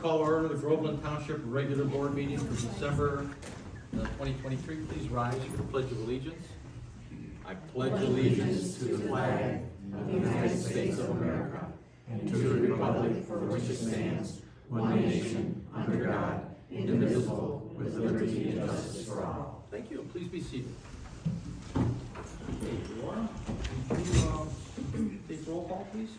Call order the Groveland Township regular board meeting for December 2023. Please rise for the Pledge of Allegiance. I pledge allegiance to the flag of the United States of America and to the republic for which it stands, one nation, under God, indivisible, with liberty and justice for all. Thank you. Please be seated. Okay, Laura, would you take roll call, please?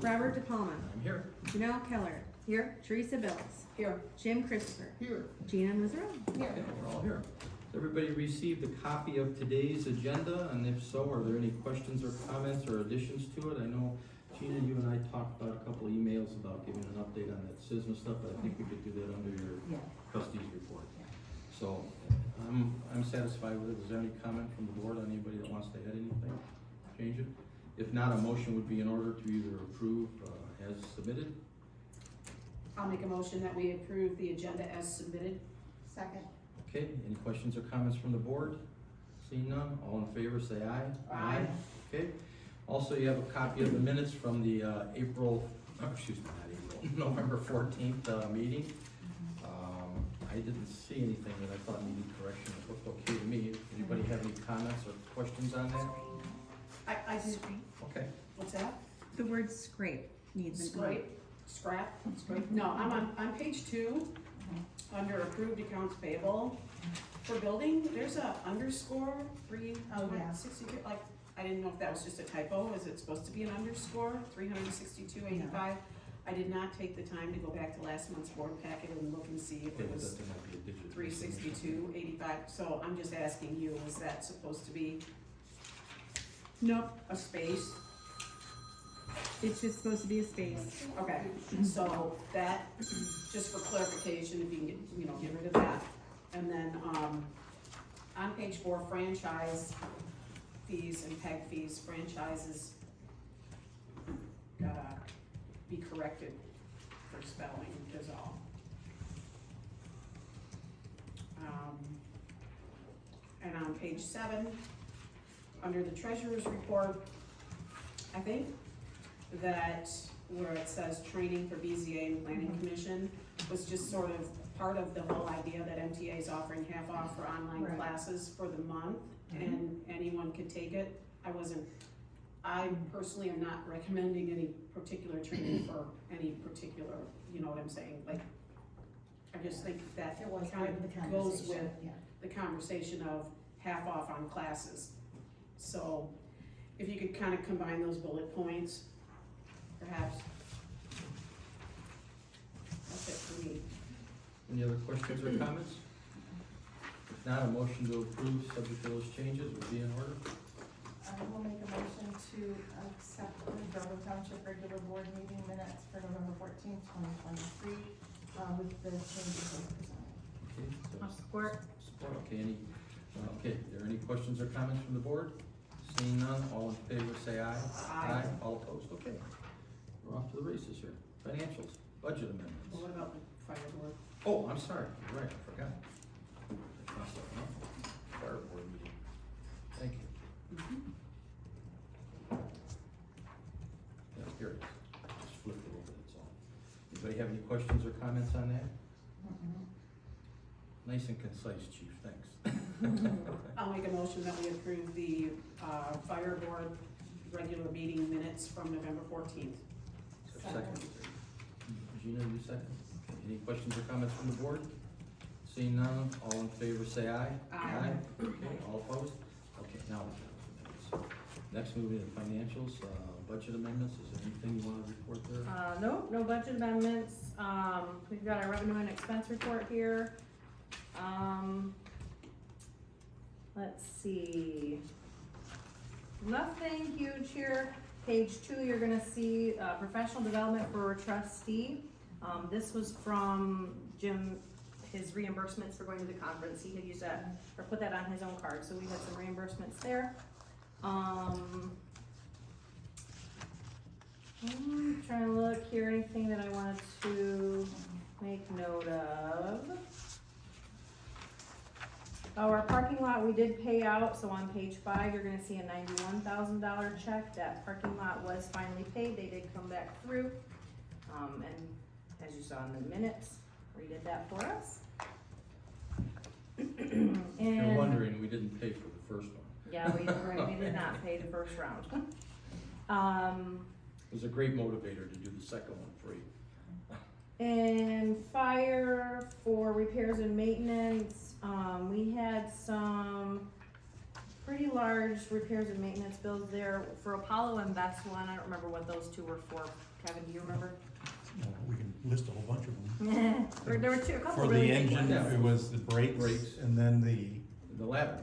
Robert DePalma. I'm here. Janelle Keller. Here. Teresa Bills. Here. Jim Christopher. Here. Gina Mazzarella. Here. Okay, we're all here. Has everybody received a copy of today's agenda? And if so, are there any questions or comments or additions to it? I know, Gina, you and I talked about a couple of emails about giving an update on that SISMA stuff, but I think we could do that under your trustees report. So I'm satisfied with it. Is there any comment from the board on anybody that wants to add anything, change it? If not, a motion would be in order to either approve as submitted. I'll make a motion that we approve the agenda as submitted. Second. Okay, any questions or comments from the board? Seeing none, all in favor say aye. Aye. Okay, also you have a copy of the minutes from the November 14th meeting. I didn't see anything that I thought needed correction. It looked okay to me. Anybody have any comments or questions on that? I did, Okay, what's that? The word scrape needs to be. Scrape? No, I'm on page 2, under approved accounts payable. For building, there's a underscore, 362, like, I didn't know if that was just a typo. Is it supposed to be an underscore, 362.85? I did not take the time to go back to last month's board packet and look and see if okay, it but was that might be a digit. 362.85. So I'm just asking you, is that supposed to be Nope, a space? it's just supposed to be a space. Okay, so that, just for clarification, if you can get, get rid of that. And then, on page 4, franchise fees and PEG fees, franchises gotta be corrected for spelling is all. And on page 7, under the treasurer's report, I think that where it says training for BZA and planning commission was just sort of part of the whole idea that MTA is offering half off for online classes for the month, and anyone could take it. I personally am not recommending any particular training for any particular, you know what I'm saying, like, I just think that It was kind part of the of goes with conversation, the conversation of half off on classes. So, if you could kind of combine those bullet points, perhaps. That's it for me. Any other questions or comments? If not, a motion to approve subject to those changes would be in order. I will make a motion to accept the Groveland Township regular board meeting minutes for November 14th, 2023, with the changes as presented. Okay, so I'll support. support, okay, okay, are there any questions or comments from the board? Seeing none, all in favor say aye. Aye. All opposed, okay. We're off to the races here. Financials, budget amendments. Well, what about the fire board? Oh, I'm sorry, you're right, I forgot. That's messed up, huh? Fire board meeting, thank you. Yeah, here it is. Just flipped it over, that's all. Anybody have any questions or comments on that? Nice and concise, chief, thanks. I'll make a motion that we approve the, fire board regular meeting minutes from November 14th. Is there a second? Gina, you second? Okay, any questions or comments from the board? Seeing none, all in favor say aye. Aye. Okay, all opposed? Okay, now we're done with the minutes. Next, moving to financials, budget amendments, is there anything you wanna report there? No budget amendments. We've got our revenue and expense report here. Let's see. Nothing huge here. Page 2, you're gonna see, professional development for a trustee. This was from Jim, his reimbursements for going to the conference. He had used that, or put that on his own card, so we had some reimbursements there. I'm trying to look here, anything that I wanted to make note of. Oh, our parking lot, we did pay out, so on page 5, you're gonna see a $91,000 check. That parking lot was finally paid, they did come back through. And as you saw in the minutes, redid that for us. If you're And, wondering, we didn't pay for the first one. yeah, we did not pay the first round. It was a great motivator to do the second one free. And fire for repairs and maintenance, we had some pretty large repairs and maintenance bills there for Apollo and Best One. I don't remember what those two were for. Kevin, do you remember? We can list a whole bunch of them. There were two, a couple For the really big engine, ones. it was the brakes, Brakes. and then The ladder,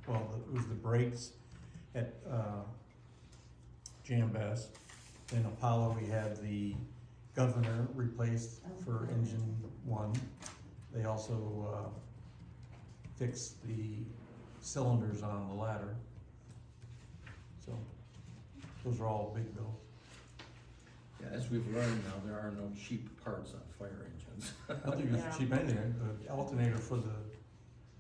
right? it was the brakes at, Jam Best. Then Apollo, we had the governor replaced for engine one. They also, fixed the cylinders on the ladder. So, those are all big bills. Yeah, as we've learned now, there are no cheap parts on fire engines. I don't think Yeah. it's cheap anything, the alternator for the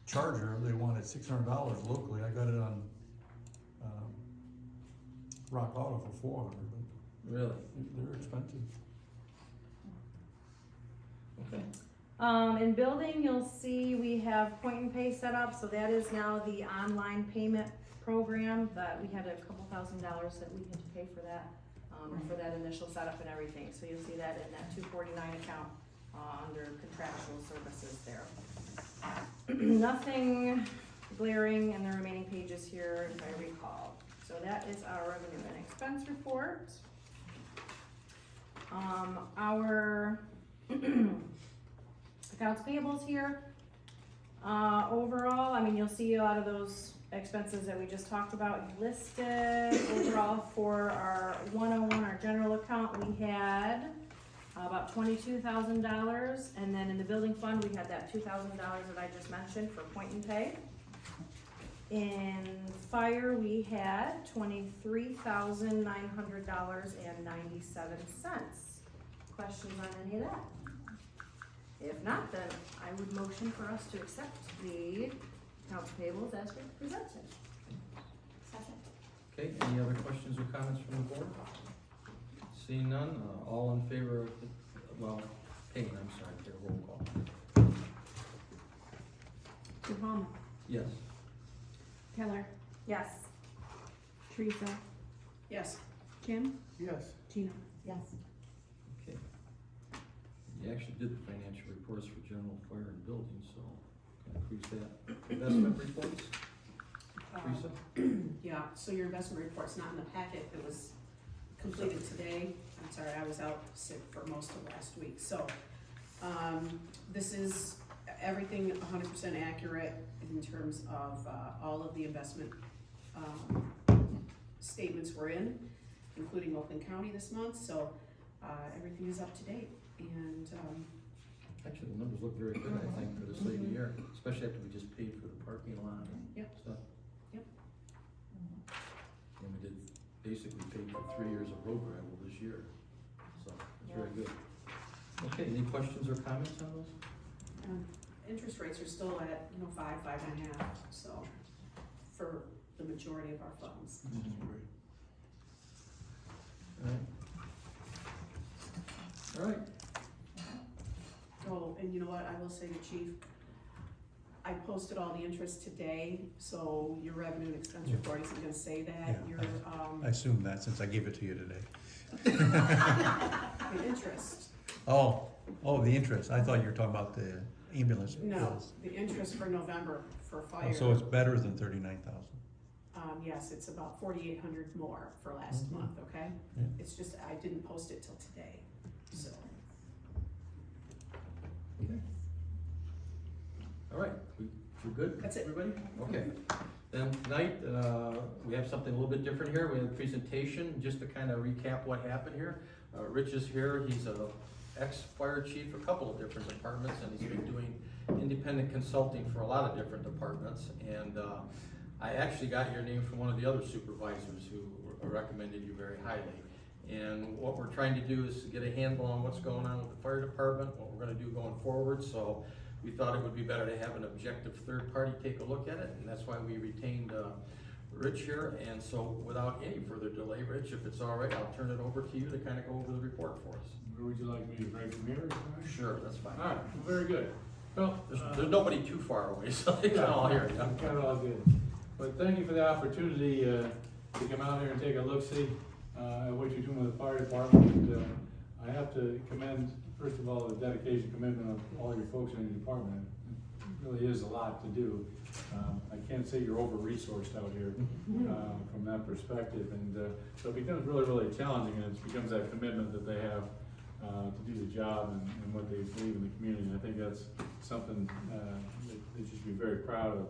Charger, they wanted $600 locally, I got it on, Rock Auto for 400, Really? but they're expensive. Okay. In building, you'll see we have point and pay set up, so that is now the online payment program that we had a couple $1,000s that we had to pay for that, for that initial setup and everything. So you'll see that in that 249 account, under contractual services there. Nothing glaring in the remaining pages here, if I recall. So that is our revenue and expense report. Our accounts payables here. Overall, I mean, you'll see a lot of those expenses that we just talked about listed. Overall, for our 101, our general account, we had about $22,000, and then in the building fund, we had that $2,000 that I just mentioned for point and pay. In fire, we had $23,900.97. Questions on any of that? If not, then I would motion for us to accept the accounts payables as presented. Second. Okay, any other questions or comments from the board? Seeing none, all in favor of, Payne, I'm sorry, take a roll call. Palmer, Yes. Keller, Yes. Teresa, Yes. Kim, Yes. Tina. Yes. Okay. You actually did the financial reports for general fire and building, so can I increase that? Investment reports, Teresa? Yeah, so your investment report's not in the packet, it was completed today. I'm sorry, I was out sick for most of last week, so, this is everything 100% accurate in terms of, all of the investment, statements were in, including Oakland County this month, so, everything is up to date, and, Actually, the numbers look very good, I think, for this late in the year, especially after we just paid for the parking lot and Yep. stuff. Yep. And we did basically pay for 3 years of road gravel this year, so it's very good. Okay, any questions or comments on those? interest rates are still at, 5.5, so, for the majority of our funds. All right. Oh, and you know what, I will say to Chief, I posted all the interest today, so your revenue and expense report isn't gonna say that, Yeah, your, I assumed that since I gave it to you today. the interest. Oh, the interest, I thought you were talking about the ambulance No, bills. the interest for November for Oh, fire. so it's better than 39,000. Yes, it's about 4,800 more for last Mhm. month, okay? Yeah. It's just, I didn't post it till today, so. All right, we're good? That's it. Everybody? Okay. Then tonight, we have something a little bit different here. We have a presentation, just to kind of recap what happened here. Rich is here, he's a ex-fire chief, a couple of different departments, and he's been doing independent consulting for a lot of different departments. And I actually got your name from one of the other supervisors who recommended you very highly. And what we're trying to do is to get a handle on what's going on with the fire department, what we're gonna do going forward. So we thought it would be better to have an objective third party take a look at it, and that's why we retained Rich here, and so without any further delay, Rich, if it's all right, I'll turn it over to you to kind of go over the report for us. Where would you like me to break from here? Sure, that's fine. All right, very good. Well, There's nobody too far away, so they can all hear you. Got it all good. But thank you for the opportunity to come out here and take a look-see at what you're doing with the fire department. And, I have to commend, first of all, the dedication, commitment of all your folks in your department. It really is a lot to do. I can't say you're over-resourced out here from that perspective. And so it becomes really, really challenging, and it becomes that commitment that they have to do the job and what they believe in the community. And I think that's something that you should be very proud of.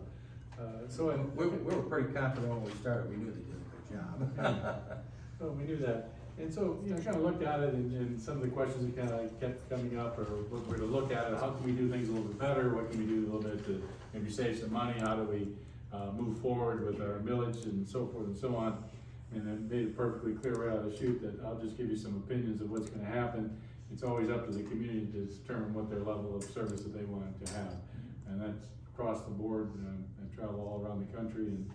We were pretty confident when we started, we knew they did a good job. So we knew that. And so, you know, kind of looked at it, and some of the questions that kind of kept coming up, or what we're to look at it, how can we do things a little bit better? What can we do a little bit to maybe save some money? How do we move forward with our millage and so forth and so on? And then made it perfectly clear right out of the chute that I'll just give you some opinions of what's gonna happen. It's always up to the community to determine what their level of service that they want to have. And that's across the board. I travel all around the country, and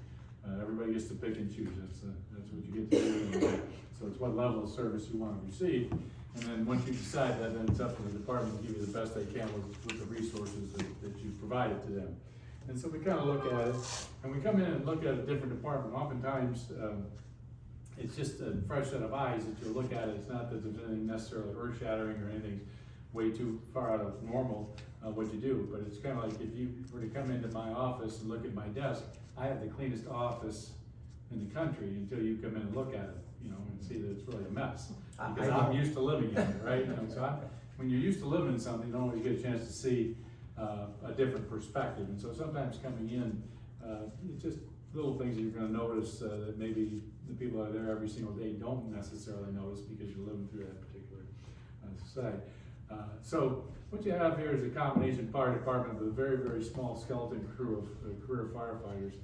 everybody gets to pick and choose. That's what you get to do. So it's what level of service you want to receive. And then once you decide that, then it's up to the department to give you the best they can with the resources that you provided to them. And so we kind of look at it, and we come in and look at a different department. Oftentimes, it's just a fresh set of eyes that you look at it. It's not that there's anything necessarily earth-shattering or anything way too far out of normal what you do, but it's kind of like if you were to come into my office and look at my desk, I have the cleanest office in the country until you come in and look at it, you know, and see that it's really a mess. Because I'm used to living in it, right? You know, so when you're used to living in something, you don't always get a chance to see a different perspective. And so sometimes coming in, it's just little things that you're gonna notice that maybe the people that are there every single day don't necessarily notice because you're living through that particular society. So what you have here is a combination fire department with a very, very small skeleton crew of career firefighters.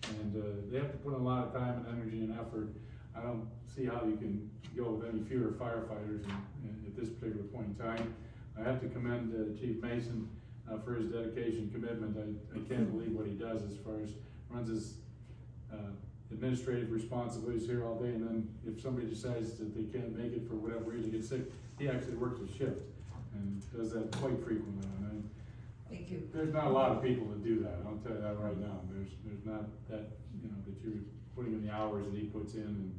And they have to put in a lot of time and energy and effort. I don't see how you can go with any fewer firefighters at this particular point in time. I have to commend Chief Mason for his dedication, commitment. I can't believe what he does as far as runs his administrative responsibilities here all day, and then if somebody decides that they can't make it for whatever reason, get sick, he actually works a shift and does that quite frequently. And Thank you. there's not a lot of people that do that. I'll tell you that right now. There's not that, you know, that you're putting in the hours that he puts in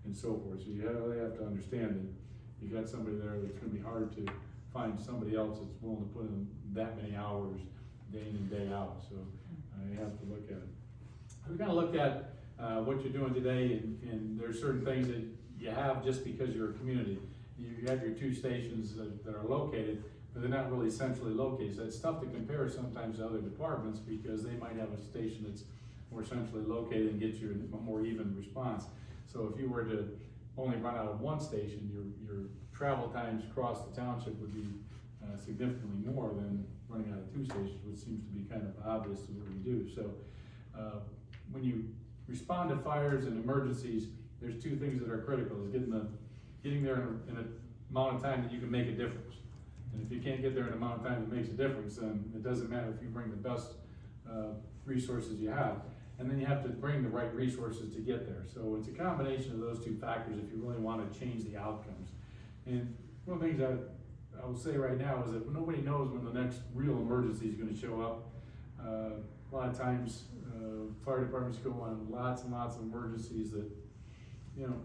and so forth. So you really have to understand that you got somebody there that's going to be hard to find somebody else that's willing to put in that many hours day in and day out. So you have to look at it. We kind of looked at what you're doing today, and there's certain things that you have just because you're a community. You have your two stations that are located, but they're not really centrally located. So it's tough to compare sometimes to other departments because they might have a station that's more centrally located and get you a more even response. So if you were to only run out of one station, your travel times across the township would be significantly more than running out of two stations, which seems to be kind of obvious to what we do. So when you respond to fires and emergencies, there's two things that are critical: is getting there in an amount of time that you can make a difference. And if you can't get there in an amount of time that makes a difference, then it doesn't matter if you bring the best resources you have. And then you have to bring the right resources to get there. So it's a combination of those two factors if you really want to change the outcomes. And one of the things I will say right now is that nobody knows when the next real emergency is going to show up. A lot of times fire departments go on lots and lots of emergencies that, you know,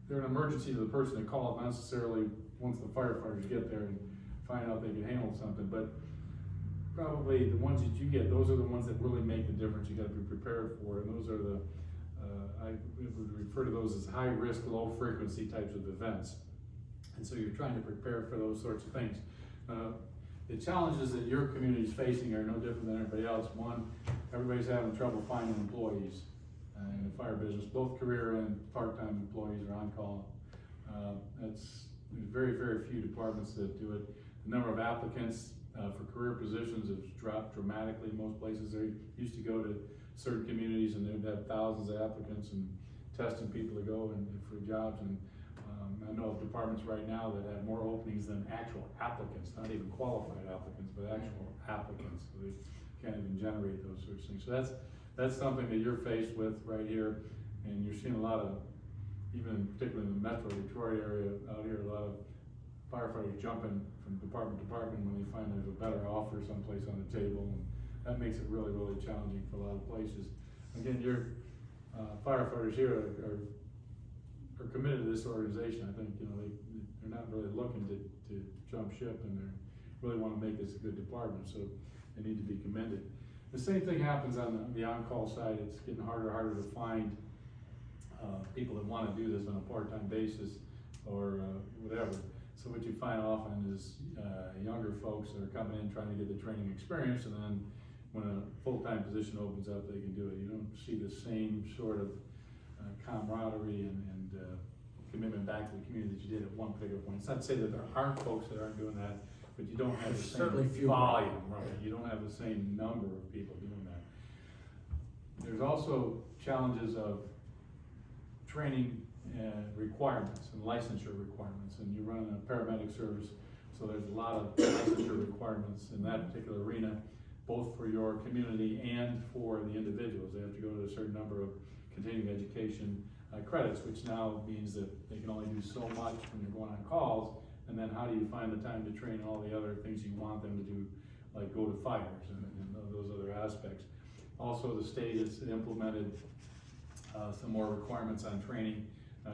they're an emergency to the person that called, not necessarily once the firefighters get there and find out they can handle something. But probably the ones that you get, those are the ones that really make the difference. You got to be prepared for, and those are the I would refer to those as high risk, low frequency types of events. And so you're trying to prepare for those sorts of things. The challenges that your community is facing are no different than everybody else. One, everybody's having trouble finding employees in the fire business. Both career and part-time employees are on call. There's very, very few departments that do it. The number of applicants for career positions has dropped dramatically in most places. They used to go to certain communities and they'd have thousands of applicants and testing people to go and for jobs. And I know of departments right now that have more openings than actual applicants, not even qualified applicants, but actual applicants. So they can't even generate those sorts of things. So that's something that you're faced with right here, and you're seeing a lot of, even particularly in the Metro Detroit area out here, a lot of firefighters jumping from department to department when they find there's a better offer someplace on the table, and that makes it really, really challenging for a lot of places. Again, your firefighters here are committed to this organization. I think, you know, they're not really looking to jump ship, and they really wanna make this a good department, so they need to be commended. The same thing happens on the on-call side. It's getting harder and harder to find people that wanna do this on a part-time basis or whatever. So what you find often is younger folks that are coming in trying to get the training experience, and then when a full-time position opens up, they can do it. You don't see the same sort of camaraderie and commitment back to the community that you did at one particular point. It's not to say that there aren't folks that aren't doing that, but you don't have the There's same certainly fewer. volume, right? You don't have the same number of people doing that. There's also challenges of training requirements and licensure requirements, and you run a paramedic service, so there's a lot of licensure requirements in that particular arena, both for your community and for the individuals. They have to go to a certain number of continuing education credits, which now means that they can only do so much when you're going on calls, and then how do you find the time to train all the other things you want them to do, like go to fires and those other aspects. Also, the state has implemented some more requirements on training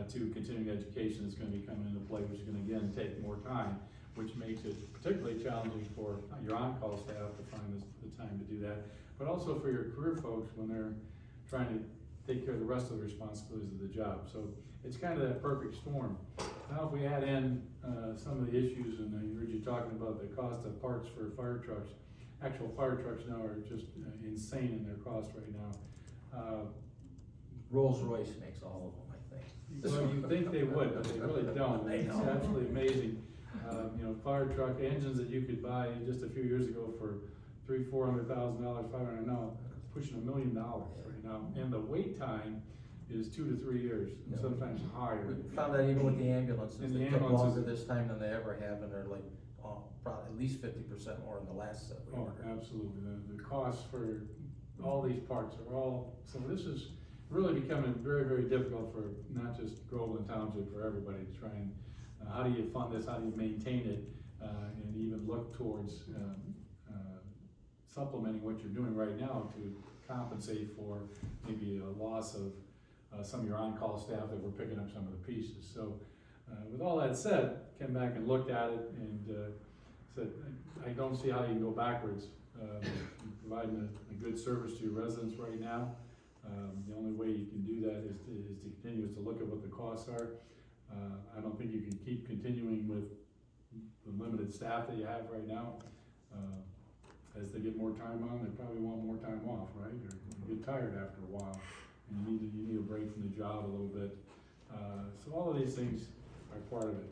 to continuing education is going to be coming into play, which is going to again take more time, which makes it particularly challenging for your on-call staff to find the time to do that, but also for your career folks when they're trying to take care of the rest of the responsibilities of the job. So it's kind of that perfect storm. Now if we add in some of the issues, and I heard you talking about the cost of parts for fire trucks. Actual fire trucks now are just insane in their cost right now. Rolls-Royce makes all of them, I think. Well, you think they would, but they really don't. They It's don't. absolutely amazing. You know, fire truck engines that you could buy just a few years ago for $300,000, $400,000, $500,000 now, pushing $1 million right now. And the wait time is 2 to 3 years, and Yeah. sometimes higher. We found that even with the ambulances, And the they took ambulances- longer this time than they ever have, and they're like, probably at least 50% more in the last set we Oh, ordered. absolutely. The costs for all these parts are all, so this is really becoming very, very difficult for not just Groveland Township, for everybody to try and, how do you fund this, how do you maintain it, and even look towards supplementing what you're doing right now to compensate for maybe a loss of some of your on-call staff that were picking up some of the pieces. So with all that said, came back and looked at it and said, I don't see how you can go backwards. Providing a good service to your residents right now. The only way you can do that is to continue to look at what the costs are. I don't think you can keep continuing with the limited staff that you have right now. As they get more time on, they probably want more time off, right? Or you get tired after a while, and you need a break from the job a little bit. So all of these things are part of it.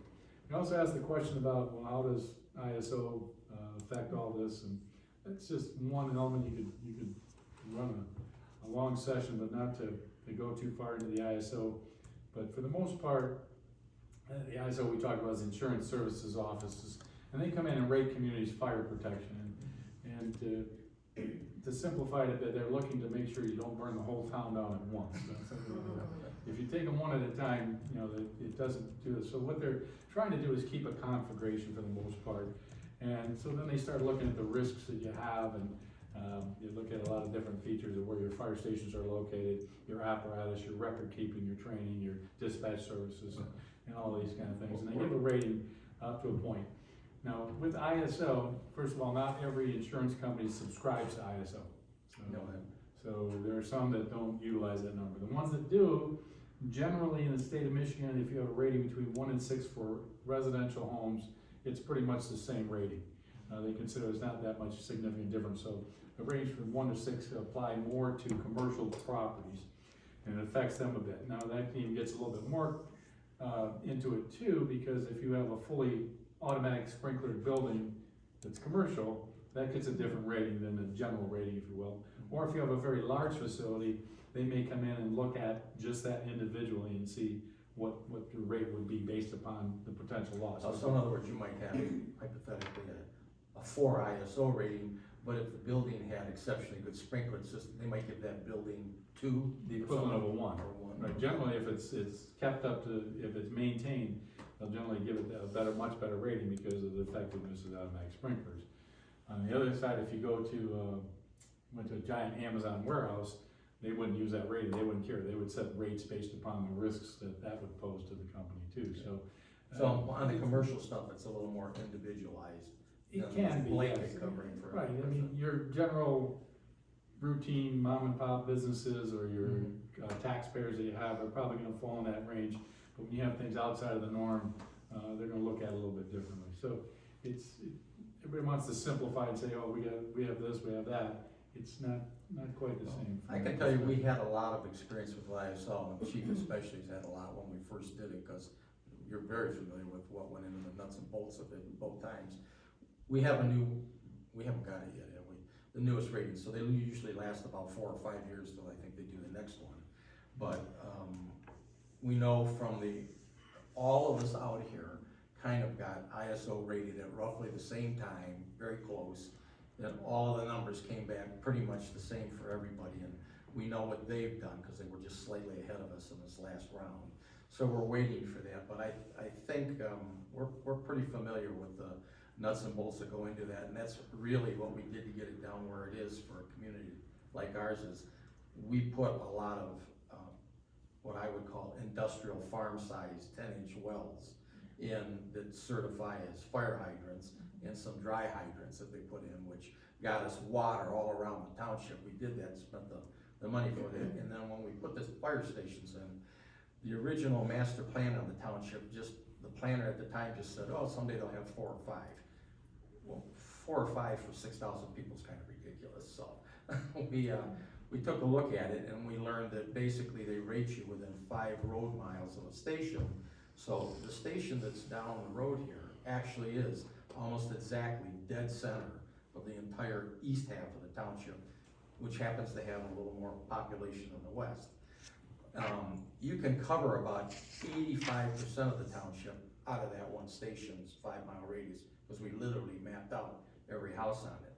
You also asked the question about, well, how does ISO affect all this? And that's just one element. You could run a long session, but not to go too far into the ISO. But for the most part, the ISO we talk about is Insurance Services Offices, and they come in and rate communities' fire protection. And to simplify it a bit, they're looking to make sure you don't burn the whole town down at once. If you take them one at a time, you know, it doesn't do it. So what they're trying to do is keep a conflagration for the most part. And so then they start looking at the risks that you have, and you look at a lot of different features of where your fire stations are located, your apparatus, your record keeping, your training, your dispatch services, and all these kind of things. And they give a rating up to a point. Now, with ISO, first of all, not every insurance company subscribes to ISO. So there are some that don't utilize that number. The ones that do, generally in the state of Michigan, if you have a rating between 1 and 6 for residential homes, it's pretty much the same rating. They consider there's not that much significant difference. So the range from 1 to 6 apply more to commercial properties, and it affects them a bit. Now that team gets a little bit more into it too, because if you have a fully automatic sprinklered building that's commercial, that gets a different rating than the general rating, if you will. Or if you have a very large facility, they may come in and look at just that individually and see what your rate would be based upon the potential loss. So in other words, you might have hypothetically a 4 ISO rating, but if the building had exceptionally good sprinkler system, they might give that building 2. The equivalent of a 1. Or 1. Right, generally, if it's kept up to, if it's maintained, they'll generally give it a better, much better rating because of the effectiveness of automatic sprinklers. On the other side, if you go to, went to a giant Amazon warehouse, they wouldn't use that rating, they wouldn't care, they would set rates based upon the risks that would pose to the company too, so. So on the commercial stuff, it's a little more individualized. It than can be, blanket yes. covering for. Right, I mean, your general routine mom and pop businesses or your taxpayers that you have are probably gonna fall in that range. But when you have things outside of the norm, they're gonna look at it a little bit differently. So everybody wants to simplify and say, oh, we have this, we have that. It's not quite the same. I can tell you, we had a lot of experience with ISL, and the chief especially has had a lot when we first did it, because you're very familiar with what went into the nuts and bolts of it both times. We haven't got it yet, have we? The newest ratings, so they usually last about 4 or 5 years till I think they do the next one. But, we know from all of us out here kind of got ISO rated at roughly the same time, very close. Then all the numbers came back pretty much the same for everybody, and we know what they've done, because they were just slightly ahead of us in this last round. So we're waiting for that, but I think, we're pretty familiar with the nuts and bolts that go into that, and that's really what we did to get it down where it is for a community like ours is, we put a lot of, what I would call industrial farm-sized 10-inch wells in that certify as fire hydrants, and some dry hydrants that they put in, which got us water all around the township. We did that, spent the money for that, and then when we put the fire stations in, the original master plan of the township, the planner at the time just said, oh, someday they'll have 4 or 5. Well, 4 or 5 for 6,000 people is kind of ridiculous, so we took a look at it, and we learned that basically they rate you within 5 road miles of a station. So the station that's down the road here actually is almost exactly dead center of the entire east half of the township, which happens to have a little more population in the west. You can cover about 85% of the township out of that one station's 5-mile radius, because we literally mapped out every house on it.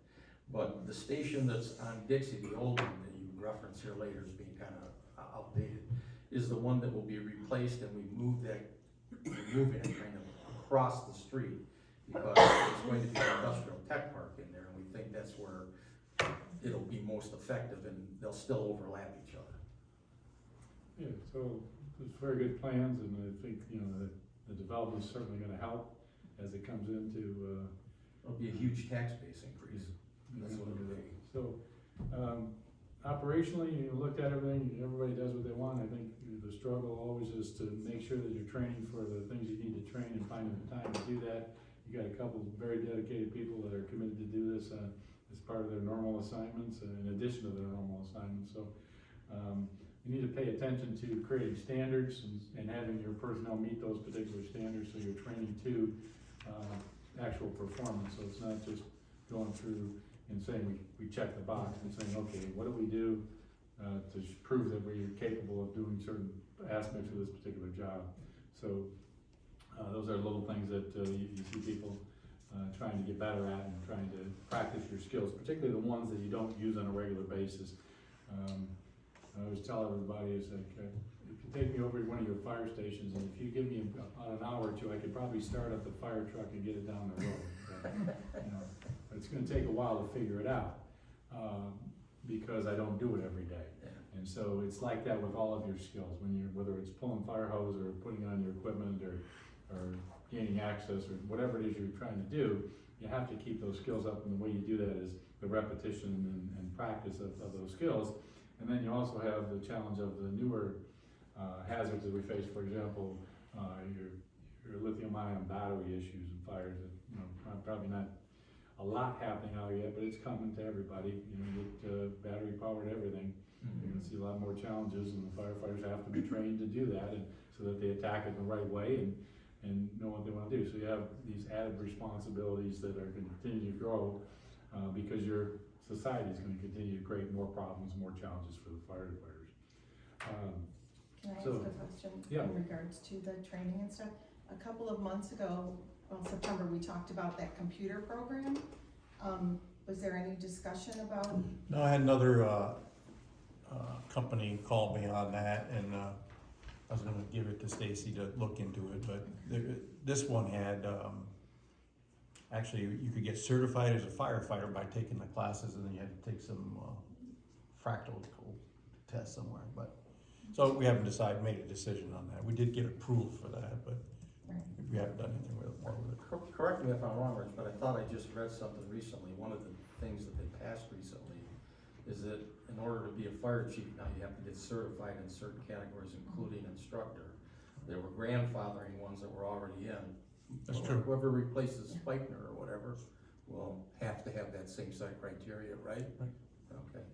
But the station that's on Dixie, the old one that you reference here later as being kind of outdated, is the one that will be replaced, and we're moving it kind of across the street, because it's going to be an industrial tech park in there, and we think that's where it'll be most effective, and they'll still overlap each other. Yeah, so there's very good plans, and I think, the development's certainly gonna help as it comes into, It'll be a huge tax base increase. That's what it'll be. So, operationally, you looked at everything, everybody does what they want. I think the struggle always is to make sure that you're training for the things you need to train and finding the time to do that. You got a couple very dedicated people that are committed to do this as part of their normal assignments, in addition to their normal assignments. So, you need to pay attention to creating standards and having your personnel meet those particular standards, so you're training to actual performance. So it's not just going through and saying we check the box and saying, okay, what do we do to prove that we're capable of doing certain aspects of this particular job. So those are little things that you see people trying to get better at and trying to practice your skills, particularly the ones that you don't use on a regular basis. I always tell everybody, is like, if you take me over to one of your fire stations, and if you give me about an hour or two, I could probably start up the fire truck and get it down the road. But it's gonna take a while to figure it out, because I don't do it every day. And so it's like that with all of your skills, whether it's pulling fire hose or putting on your equipment or gaining access or whatever it is you're trying to do, you have to keep those skills up, and the way you do that is the repetition and practice of those skills. And then you also have the challenge of the newer hazards that we face. For example, your lithium-ion battery issues and fires that, probably not a lot happening out yet, but it's coming to everybody. Get battery-powered everything. You're gonna see a lot more challenges, and the firefighters have to be trained to do that, and so that they attack it the right way and know what they want to do. So you have these added responsibilities that are going to continue to grow because your society is going to continue to create more problems, more challenges for the firefighters. Can I ask So, a question yeah. in regards to the training and stuff? A couple of months ago, September, we talked about that computer program. Was there any discussion about, No, I had another, company call me on that, and, I was gonna give it to Stacy to look into it, but this one had, actually, you could get certified as a firefighter by taking the classes, and then you had to take some, fractal test somewhere, but, so we haven't made a decision on that. We did get approval for that, but right, we haven't done anything more with it. Correct me if I'm wrong, Rich, but I thought I just read something recently. One of the things that they passed recently is that in order to be a fire chief now, you have to get certified in certain categories, including instructor. There were grandfathering ones that were already in. That's true. Whoever replaces Spikener or whatever will have to have that same set criteria, right? Okay.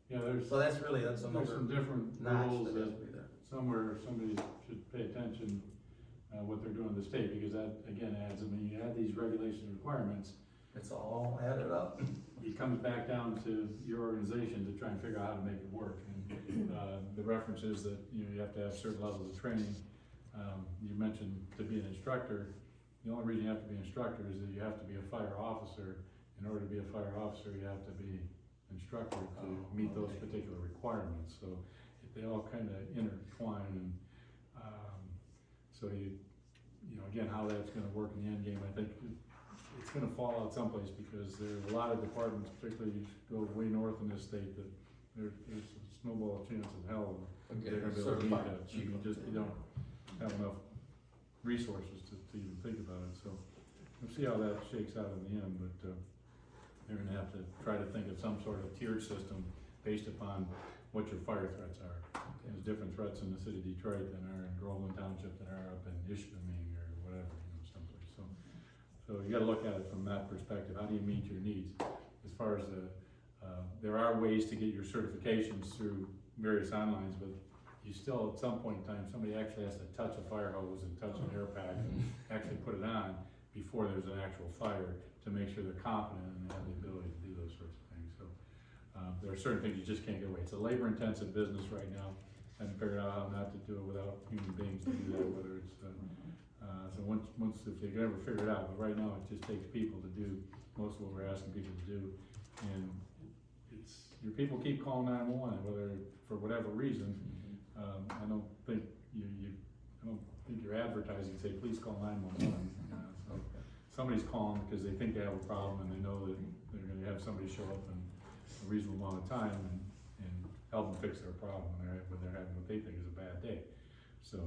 Yeah, there's So that's some another different notch rules that has that to be there. somewhere somebody should pay attention, what they're doing in the state, because that, again, adds, I mean, you add these regulations and requirements, It's all added up. it comes back down to your organization to try and figure out how to make it work. And, the reference is that, you know, you have to have certain levels of training. You mentioned to be an instructor, the only reason you have to be an instructor is that you have to be a fire officer. In order to be a fire officer, you have to be an instructor to meet those particular requirements. So they all kind of intertwine, and, so you know, again, how that's gonna work in the end game, I think it's gonna fall out someplace, because there are a lot of departments, particularly you go way north in this state, that there's a snowball chance of hell that they're gonna be able to meet that. You don't have enough resources to even think about it, so we'll see how that shakes out in the end, but, they're gonna have to try to think of some sort of tiered system based upon what your fire threats are. There's different threats in the city of Detroit than are in Groveland Township, than are up in Ishpeming or whatever, you know, someplace, so you gotta look at it from that perspective. How do you meet your needs? As far as there are ways to get your certifications through various onlines, but you still, at some point in time, somebody actually has to touch a fire hose and touch an air pack and actually put it on before there's an actual fire, to make sure they're competent and they have the ability to do those sorts of things. So there are certain things you just can't get away. It's a labor-intensive business right now. I haven't figured out how not to do it without human beings to do that, whether it's, so once if they can ever figure it out, but right now it just takes people to do most of what we're asking people to do. And it's, your people keep calling 911, whether, for whatever reason, I don't think I don't think you're advertising, say, please call 911. So somebody's calling because they think they have a problem, and they know that they're gonna have somebody show up in a reasonable amount of time and help them fix their problem when they're having what they think is a bad day. So,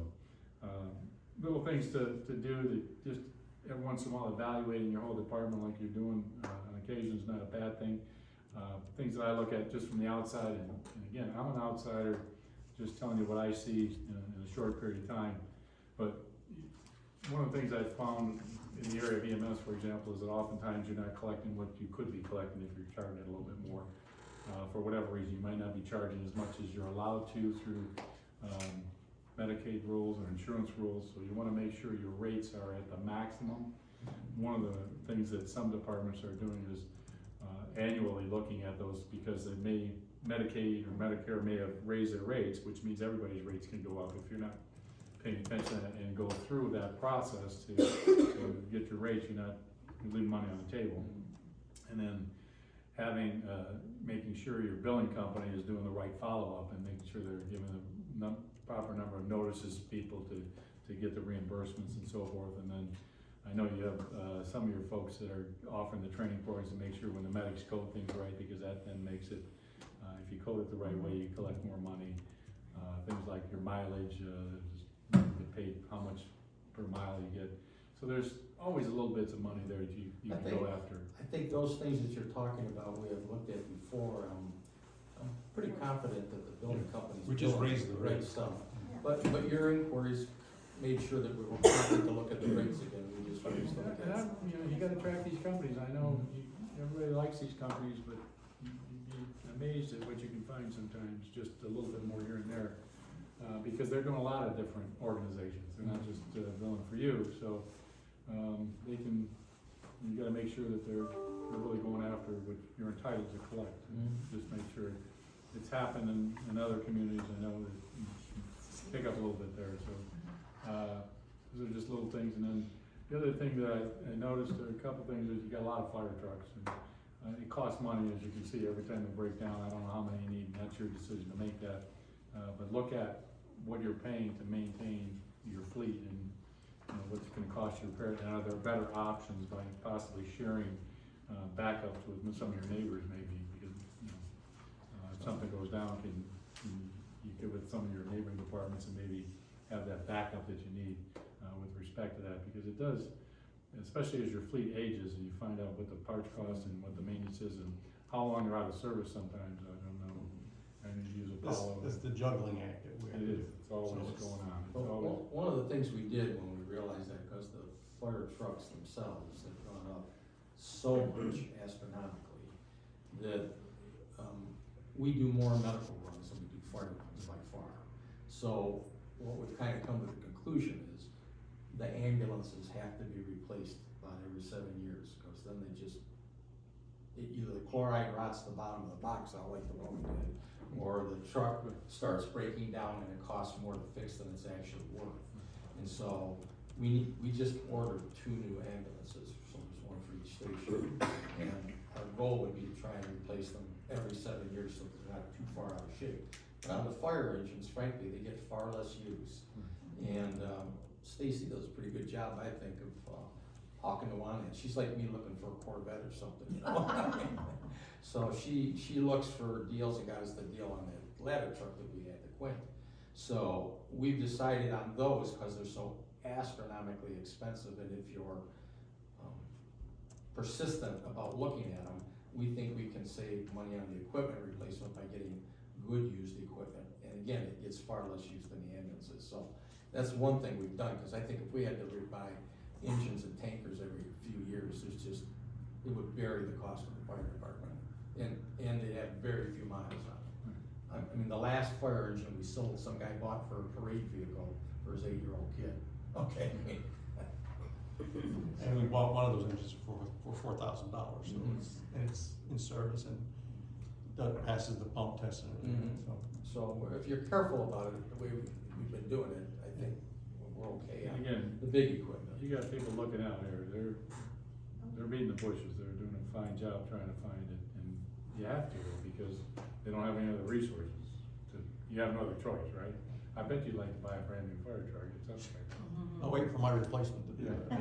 little things to do, that just every once in a while evaluating your whole department like you're doing on occasion is not a bad thing. Things that I look at just from the outside, and again, I'm an outsider, just telling you what I see in a short period of time. But one of the things I've found in the area of EMS, for example, is that oftentimes you're not collecting what you could be collecting if you're charging it a little bit more. For whatever reason, you might not be charging as much as you're allowed to through Medicaid rules or insurance rules, so you wanna make sure your rates are at the maximum. One of the things that some departments are doing is annually looking at those, because Medicaid or Medicare may have raised their rates, which means everybody's rates can go up. If you're not paying attention and go through that process to get your rates, you're leaving money on the table. And then making sure your billing company is doing the right follow-up and making sure they're giving the proper number of notices to people to get the reimbursements and so forth. And then I know you have some of your folks that are offering the training programs to make sure when the medics code things right, because that then makes it, if you code it the right way, you collect more money. Things like your mileage, you get paid how much per mile you get. So there's always a little bits of money there that you can go after. I think those things that you're talking about, we have looked at before. I'm pretty confident that the building companies. We just doing raised the right rates. stuff. But your inquiries made sure that we were confident to look at the rates again. We just raised them again. You gotta track these companies. I know everybody likes these companies, but you'd be amazed at what you can find sometimes, just a little bit more here and there. Because they're doing a lot of different organizations. They're not just billing for you, so you gotta make sure that they're really going after what you're entitled to collect. Just make sure it's happened in other communities. I know that you pick up a little bit there, so those are just little things. And then the other thing that I noticed, a couple things, is you got a lot of fire trucks, and It costs money, as you can see, every time they break down. I don't know how many you need, and that's your decision to make that. But look at what you're paying to maintain your fleet and, you know, what's gonna cost you to repair it. And are there better options by possibly sharing, backups with some of your neighbors maybe? Because, you know, if something goes down, you could with some of your neighboring departments and maybe have that backup that you need, with respect to that. Because it does, especially as your fleet ages and you find out what the parts cost and what the maintenance is and how long they're out of service sometimes, I don't know. I need to use Apollo. It's the juggling act that we have. It is, it's always going on. It's always, One of the things we did when we realized that, because the fire trucks themselves have gone up so much astronomically, that, we do more medical runs than we do fire runs by far. So what we've kind of come to the conclusion is the ambulances have to be replaced about every 7 years, because then they just, either the chloride rots the bottom of the box out like the one we did, or the truck starts breaking down and it costs more to fix than it's actually worth. And so we just ordered 2 new ambulances, so there's one for each station. And our goal would be to try and replace them every 7 years so they're not too far out of shape. But on the fire engines, frankly, they get far less use. And Stacy does a pretty good job, I think, of hawking the one, and she's like me looking for a Corvette or something, you know? So she looks for deals and got us the deal on the ladder truck that we had, the Quint. So we've decided on those because they're so astronomically expensive, and if you're persistent about looking at them, we think we can save money on the equipment replacement by getting good used equipment. And again, it gets far less used than the ambulances. So that's one thing we've done, because I think if we had to buy engines and tankers every few years, it would bury the cost of the fire department. And they have very few miles on them. I mean, the last fire engine we sold, some guy bought for a parade vehicle for his 8-year-old kid. Okay. And we bought one of those engines for $4,000, so Mhm. it's in service and that passes the pump test and everything, Mhm. so. So if you're careful about it, the way we've been doing it, I think we're okay and on again, the big equipment. you got people looking out here, they're beating the bushes, they're doing a fine job trying to find it, and you have to, because they don't have any other resources. You have no other choice, right? I bet you'd like to buy a brand new fire truck, it sounds like. I'll wait for my replacement to do Yeah. that.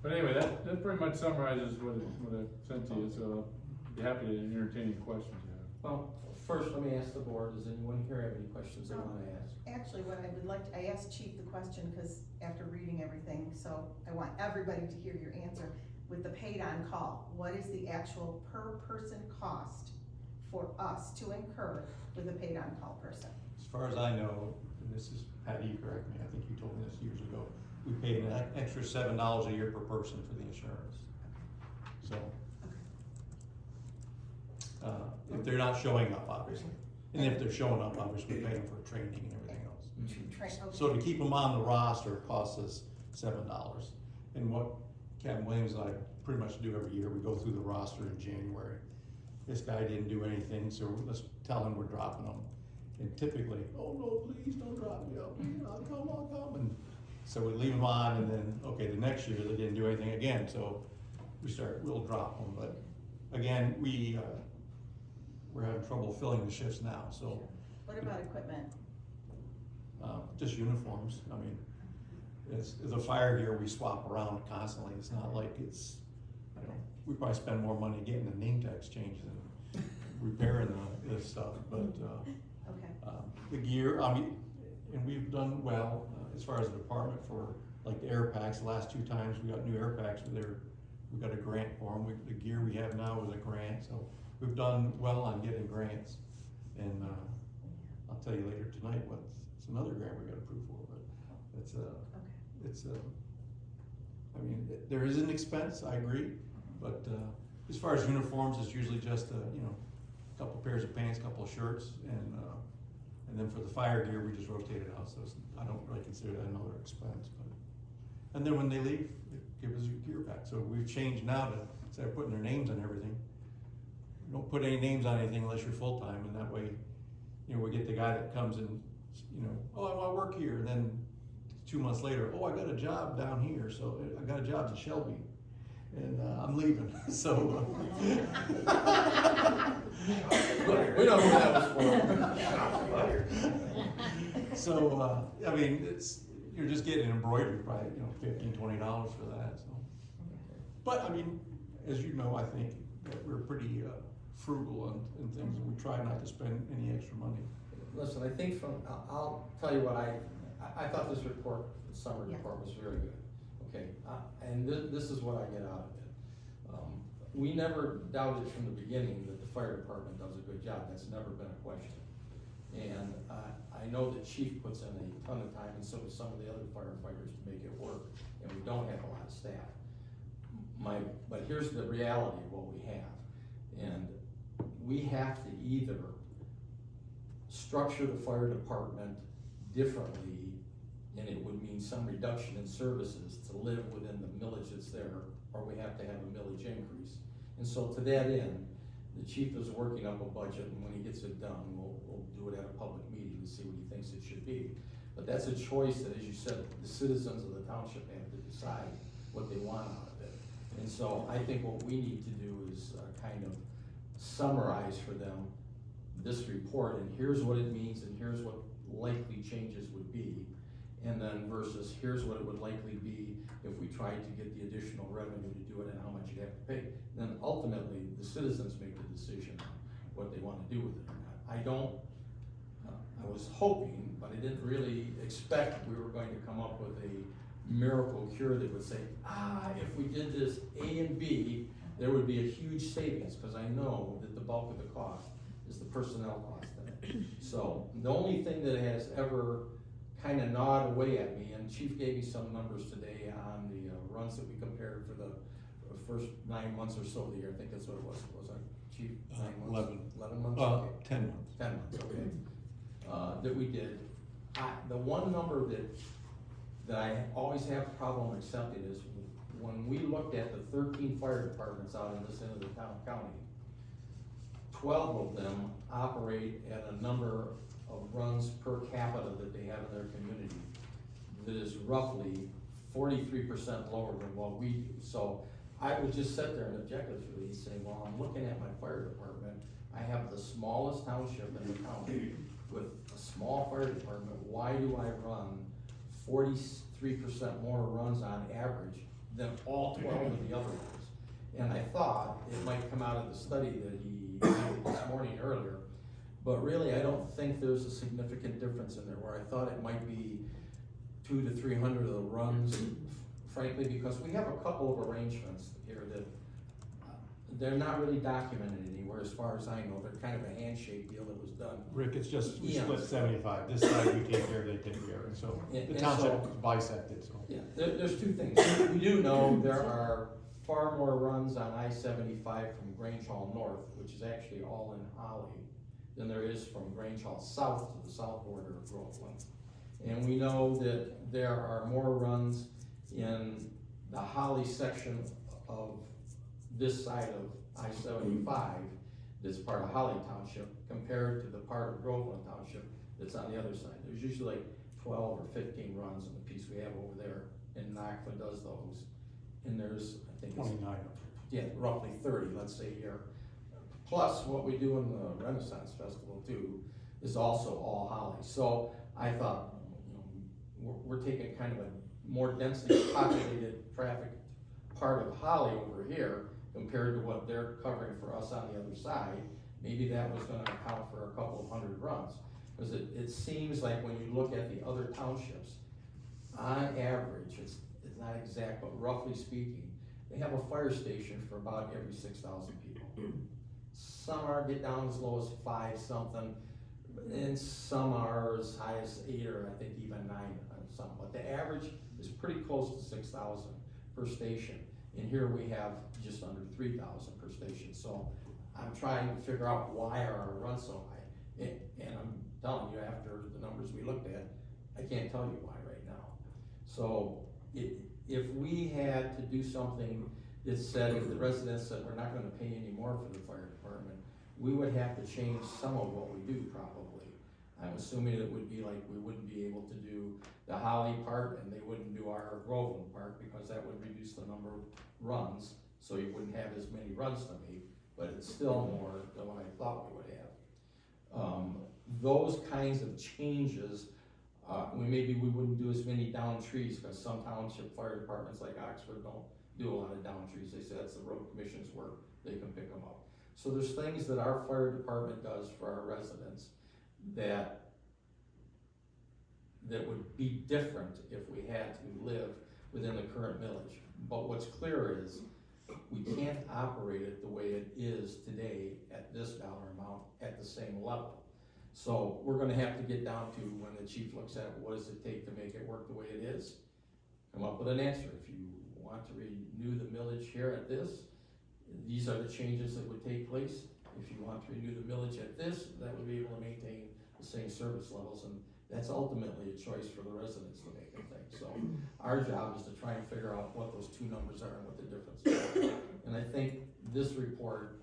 But anyway, that pretty much summarizes what I sent to you, so I'll be happy to entertain any questions you have. Well, first, let me ask the board, does anyone here have any questions they wanna ask? Actually, what I would like, I asked Chief the question, because after reading everything, so I want everybody to hear your answer. With the paid on call, what is the actual per person cost for us to incur with a paid on call person? As far as I know, and this is, Patty, you correct me, I think you told me this years ago, we paid an extra $7 a year per person for the insurance. So, if they're not showing up, obviously, and if they're showing up, obviously, we pay them for training and everything else. Okay. So to keep them on the roster costs us $7. And what Captain Williams and I pretty much do every year, we go through the roster in January. This guy didn't do anything, so let's tell him we're dropping him. And typically, oh no, please don't drop me, I'll come. And so we leave them on, and then, okay, the next year they didn't do anything again, so we'll drop them. But again, we're having trouble filling the shifts now, so. What about equipment? Just uniforms, I mean, it's the fire gear we swap around constantly, it's not like it's, you know, we probably spend more money getting the name tags changed than repairing this stuff, but, Okay. the gear, I mean, and we've done well, as far as the department for, like, the air packs, the last 2 times we got new air packs, we got a grant for them, the gear we have now is a grant, so we've done well on getting grants, and, I'll tell you later tonight it's another grant we got approved for, but it's I mean, there is an expense, I agree, but, as far as uniforms, it's usually just, you know, a couple pairs of pants, couple of shirts, and then for the fire gear, we just rotate it out, so I don't really consider that another expense, but. And then when they leave, they give us your gear back, so we've changed now to, instead of putting their names on everything, don't put any names on anything unless you're full-time, and that way, you know, we get the guy that comes in, you know, oh, I wanna work here, and then 2 months later, oh, I got a job down here, so I got a job in Shelby. and, I'm leaving, so. We know who that was for. So, I mean, you're just getting embroidery, probably, $15, $20 for that, so. But, I mean, as you know, I think that we're pretty, frugal and things, and we try not to spend any extra money. Listen, I think I'll tell you what I thought this report, the summer Yeah. report was very good, okay? And this is what I get out of it. We never doubted from the beginning that the fire department does a good job, that's never been a question. And I know that chief puts in a ton of time, and so do some of the other firefighters to make it work, and we don't have a lot of staff. But here's the reality of what we have, and we have to either structure the fire department differently, and it would mean some reduction in services to live within the millage that's there, or we have to have a millage increase. And so to that end, the chief is working up a budget, and when he gets it done, we'll do it at a public meeting to see what he thinks it should be. But that's a choice that, as you said, the citizens of the township have to decide what they want out of it. And so I think what we need to do is kind of summarize for them this report, and here's what it means, and here's what likely changes would be. And then versus here's what it would likely be if we tried to get the additional revenue to do it and how much you'd have to pay. Then ultimately, the citizens make the decision on what they want to do with it or not. I was hoping, but I didn't really expect we were going to come up with a miracle cure that would say, if we did this A and B, there would be a huge savings, because I know that the bulk of the cost is the personnel cost in it. So the only thing that has ever kind of gnawed away at me, and Chief gave me some numbers today on the runs that we compared for the first 9 months or so of the year. I think that's what it was it, Chief? 9 months? 11 months? Okay. 10 months. 10 months, okay. That we did. The one number that I always have a problem accepting is when we looked at the 13 fire departments out in this end of the county, 12 of them operate at a number of runs per capita that they have in their community that is roughly 43% lower than what we do. So I would just sit there and objectively say, well, I'm looking at my fire department. I have the smallest township in the county with a small fire department. Why do I run 43% more runs on average than all 12 of the other ones? And I thought it might come out of the study that he did this morning earlier, but really I don't think there's a significant difference in there, where I thought it might be 200 to 300 of the runs, frankly, because we have a couple of arrangements here that they're not really documented anywhere as far as I know. They're kind of a handshake deal that was done. Rick, it's just, we Yeah. split 75, this side we take care, they take care, and so And- the and township so- is bisected, so. Yeah, there's two things. We do know there are far more runs on I-75 from Grange Hall North, which is actually all in Holly, than there is from Grange Hall South to the south border of Groveland. And we know that there are more runs in the Holly section of this side of I-75 that's part of Holly Township compared to the part of Groveland Township that's on the other side. There's usually like 12 or 15 runs in the piece we have over there, and NACFA does those. And there's, I think it's 29. yeah, roughly 30, let's say here. Plus, what we do in the Renaissance Festival too is also all Holly. So I thought, we're taking kind of a more densely populated traffic part of Holly over here compared to what they're covering for us on the other side. Maybe that was gonna account for a couple of hundred runs. Because it seems like when you look at the other townships, on average, it's not exact, but roughly speaking, they have a fire station for about every 6,000 people. Some get down as low as 5 something, and some are as high as 8 or I think even 9 or something. But the average is pretty close to 6,000 per station. And here we have just under 3,000 per station. So I'm trying to figure out why are our runs so high. And I'm telling you, after the numbers we looked at, I can't tell you why right now. So if we had to do something that said, if the residents said we're not gonna pay any more for the fire department, we would have to change some of what we do probably. I'm assuming it would be like we wouldn't be able to do the Holly part and they wouldn't do our Groveland part, because that would reduce the number of runs so you wouldn't have as many runs to make, but it's still more than what I thought we would have. Those kinds of changes, maybe we wouldn't do as many down trees, because some township fire departments like Oxford don't do a lot of down trees. They say that's the road commission's work, they can pick them up. So there's things that our fire department does for our residents that would be different if we had to live within the current millage. But what's clear is, we can't operate it the way it is today at this dollar amount at the same level. So we're gonna have to get down to, when the chief looks at what does it take to make it work the way it is, come up with an answer. If you want to renew the millage here at this, these are the changes that would take place. If you want to renew the millage at this, that would be able to maintain the same service levels, and that's ultimately a choice for the residents to make, I think. So our job is to try and figure out what those two numbers are and what the difference is. And I think this report,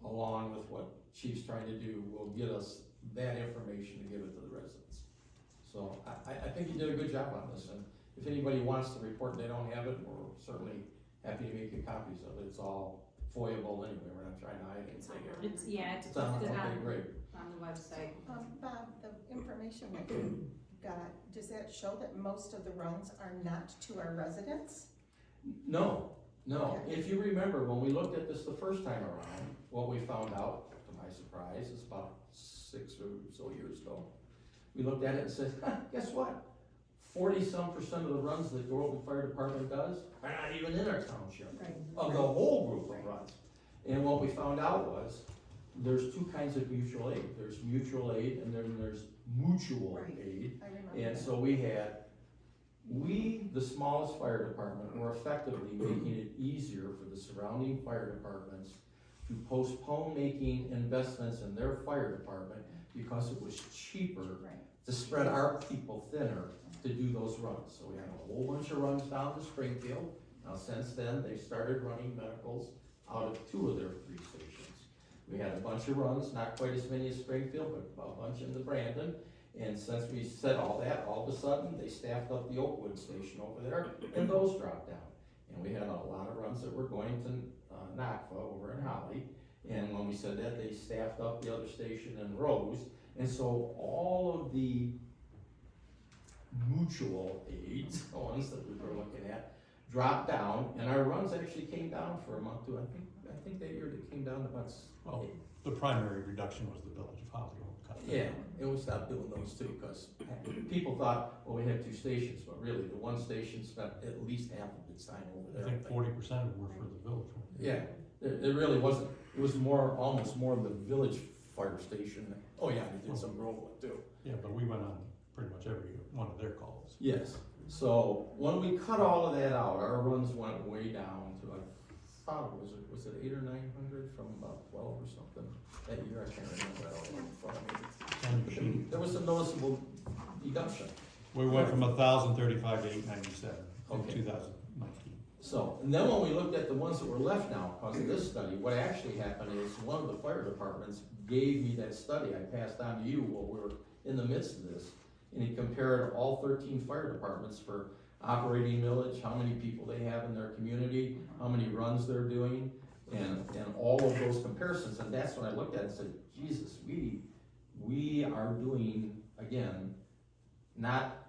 along with what Chief's trying to do, will get us that information to give it to the residents. So I think you did a good job on this, and if anybody wants the report and they don't have it, we're certainly happy to make you copies of it. It's all foilable anyway, we're not trying to hide anything here. It's It's on, posted okay, great. on the website. Bob, the information that you got, does that show that most of the runs are not to our residents? No. Okay. If you remember, when we looked at this the first time around, what we found out, to my surprise, is about 6 or so years ago, we looked at it and said, guess what? 40-some% of the runs that Groveland Fire Department does are not even in our township, of the whole group of runs. And what we found out was, there's two kinds of mutual aid. There's mutual aid, and then there's mutual Right. aid. I remember And that. so we, the smallest fire department, were effectively making it easier for the surrounding fire departments to postpone making investments in their fire department because it was cheaper Right. to spread our people thinner to do those runs. So we had a whole bunch of runs down to Springfield. Now, since then, they started running medicals out of 2 of their 3 stations. We had a bunch of runs, not quite as many as Springfield, but a bunch into Brandon. And since we said all that, all of a sudden, they staffed up the Oakwood station over there, and those dropped down. And we had a lot of runs that were going to Nakfa over in Holly. And when we said that, they staffed up the other station in Rose. And so all of the mutual aids, the ones that we were looking at, dropped down, and our runs actually came down for a month too. I think that year it came down to about. Well, the primary reduction was the Village of Hollywood. Yeah, and we stopped doing those too, because people thought, well, we have 2 stations, but really, the one station spent at least half of its time over I there. think 40% of them were for the village. Yeah, it really wasn't, it was almost more of the village fire station. Oh yeah, we did some Groveland too. Yeah, but we went on pretty much every one of their calls. Yes, so when we cut all of that out, our runs went way down to, I thought it was it 800 or 900 from about 12 or something that year, I can't remember that all in front of me. On your sheet. There was a noticeable deduction. We went from 1,035 to 897 in Okay. 2019. So, and then when we looked at the ones that were left now, because of this study, what actually happened is one of the fire departments gave me that study I passed on to you while we were in the midst of this. And he compared all 13 fire departments for operating millage, how many people they have in their community, how many runs they're doing, and all of those comparisons. And that's when I looked at it and said, Jesus, we are doing, again, not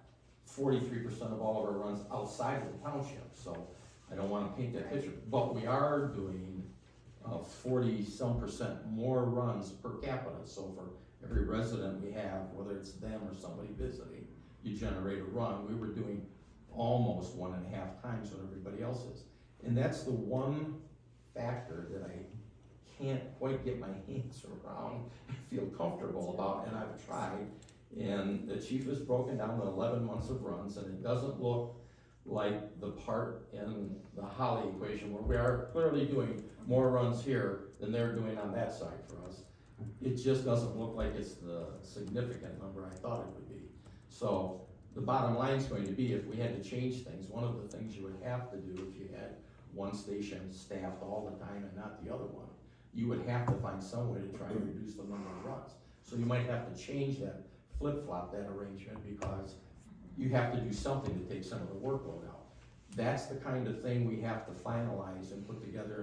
43% of all of our runs outside of the township. So I don't wanna paint that picture, but we are doing 40-some% more runs per capita. So for every resident we have, whether it's them or somebody visiting, you generate a run. We were doing almost 1.5 times what everybody else is. And that's the one factor that I can't quite get my hands around, feel comfortable about, and I've tried. And the chief has broken down the 11 months of runs, and it doesn't look like the part in the Holly equation where we are clearly doing more runs here than they're doing on that side for us. It just doesn't look like it's the significant number I thought it would be. So the bottom line is going to be, if we had to change things, one of the things you would have to do if you had one station staffed all the time and not the other one, you would have to find some way to try and reduce the number of runs. So you might have to change that, flip-flop that arrangement, because you have to do something to take some of the workload out. That's the kind of thing we have to finalize and put together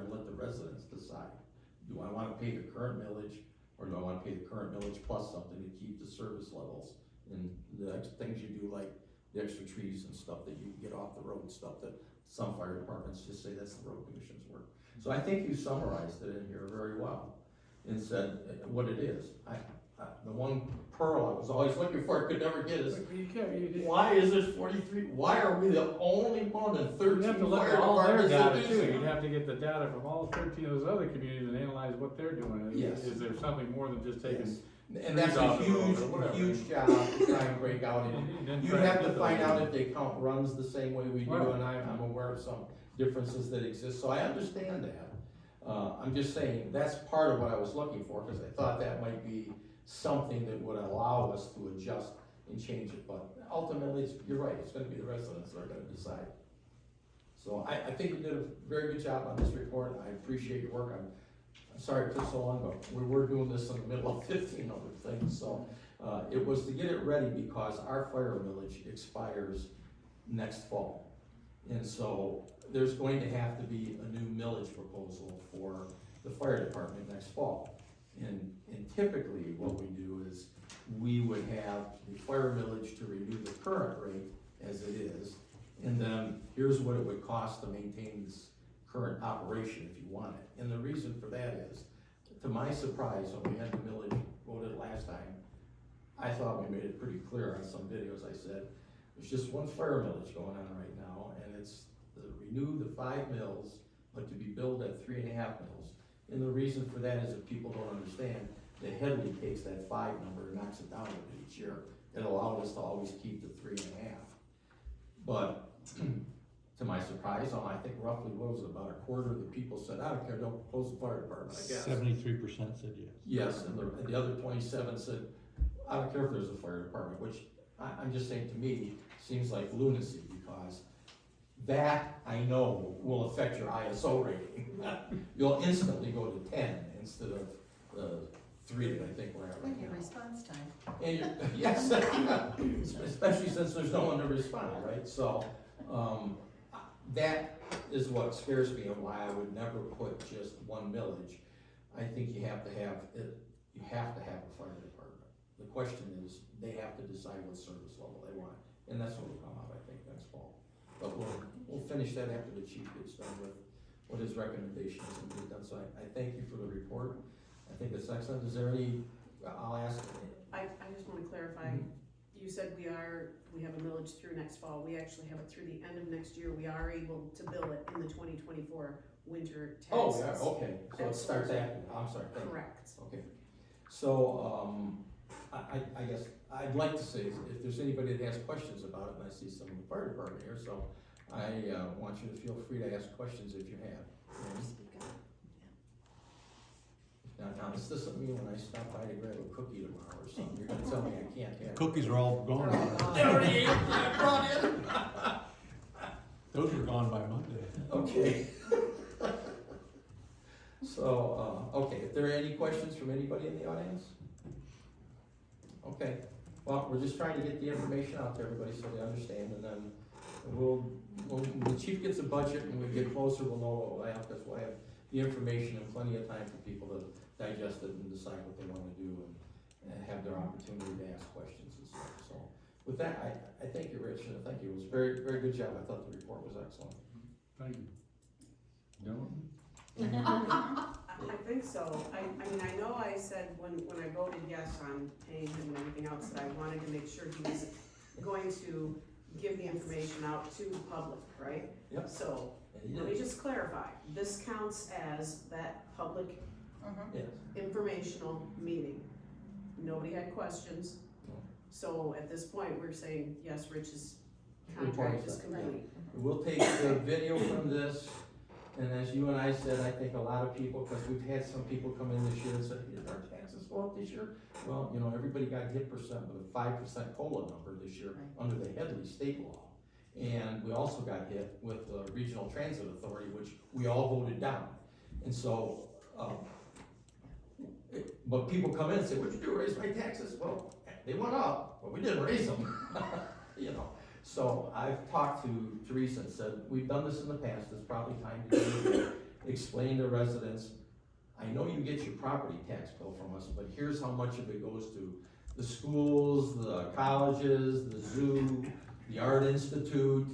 do I wanna pay the current millage, or do I wanna pay the current millage plus something to keep the service levels? And the things you do, like the extra trees and stuff that you get off the road, stuff that some fire departments just say that's the road commission's work. So I think you summarized it in here very well, and said what it is. The one pearl I was always looking for, could never get is, why is there 43, why are we the only one in 13 You have to look fire at all their departments that data do too, that? you'd have to get the data from all 13 of those other communities and analyze what they're doing. Yes. Is there something more than just taking? Yes. And that's trees a off the road or whatever. huge job to try and break out. And then You try have get to those find out in. if they count runs the same way we do, Right. and I'm aware of some differences that exist, so I understand that. I'm just saying, that's part of what I was looking for, because I thought that might be something that would allow us to adjust and change it, but ultimately, you're right, it's gonna be the residents that are gonna decide. So I think you did a very good job on this report, I appreciate your work, I'm sorry it took so long, but we were doing this in the middle of 15 other things, so, it was to get it ready because our fire village expires next fall. And so, there's going to have to be a new millage proposal for the fire department next fall. And typically, what we do is, we would have the fire millage to renew the current rate as it is, and then here's what it would cost to maintain this current operation if you want it. And the reason for that is, to my surprise, when we had the millage voted last time, I thought we made it pretty clear on some videos. I said, there's just one fire millage going on right now, and it's to renew the 5 mills, but to be billed at 3.5 mills. And the reason for that is, if people don't understand, the Headley takes that 5 number and knocks it down each year. It allowed us to always keep the 3.5. But to my surprise, I think roughly, what was it, about a quarter of the people said, I don't care, don't close the fire department, I guess. 73% said yes. Yes, and the other 27 said, I don't care if there's a fire department, which I'm just saying, to me, seems like lunacy, because that, I know, will affect your ISO rating. You'll instantly go to 10 instead of 3 that I think we're at right And your now. response time. And you're, yes, especially since there's no one to respond, right? So, that is what scares me, and why I would never put just one millage. I think you have to have it, you have to have a fire department. The question is, they have to decide what service level they want, and that's what will come out, I think, next fall. But we'll finish that after the chief gets done with what his recommendations and get done. So I thank you for the report. I think it's excellent. Is there any, I'll ask. I just wanna clarify, you said we have a millage through next fall, we actually have it through the end of next year, we are able to bill it in the 2024 winter taxes. Oh, yeah, okay, so it starts after, I'm sorry. thank you. Correct. Okay, so, I guess, I'd like to say, if there's anybody that has questions about it, and I see some of the fire department here, so I, want you to feel free to ask questions if you have. Now, this doesn't mean when I stop by to grab a cookie tomorrow or something, you're gonna tell me I can't have. Cookies are all gone. They already ate, I brought in. Those were gone by Monday. Okay. So, okay, if there are any questions from anybody in the audience? Okay, well, we're just trying to get the information out to everybody so they understand, and then when the chief gets a budget and we get closer, we'll know what we'll have, because we'll have the information and plenty of time for people to digest it and decide what they wanna do, and have their opportunity to ask questions and stuff. So, with that, I thank you, Rich, and thank you, it was a very, very good job, I thought the report was excellent. Thank you. No? I think so. I mean, I know I said when I voted yes on paying him and everything else, that I wanted to make sure he was going to give the information out to the public, right? Yep. So, And he let me did. just clarify, this counts as that public Yes. informational meeting. Nobody had questions. No. So at this point, we're saying, yes, Rich's Report contract is is up, complete. We'll take the video from this, and as you and I said, I think a lot of people, because we've had some people come in this year and said, did our taxes go up this year? Well, you know, everybody got hit with a 5% COLA number this year under the Headley state law. And we also got hit with the Regional Transit Authority, which we all voted down. And so, but people come in and say, what'd you do, raise my taxes? Well, they went up, but we didn't raise them, you know. So I've talked to Teresa and said, we've done this in the past, it's probably time to do it again. Explain to residents I know you get your property tax bill from us, but here's how much of it goes to the schools, the colleges, the zoo, the Art Institute,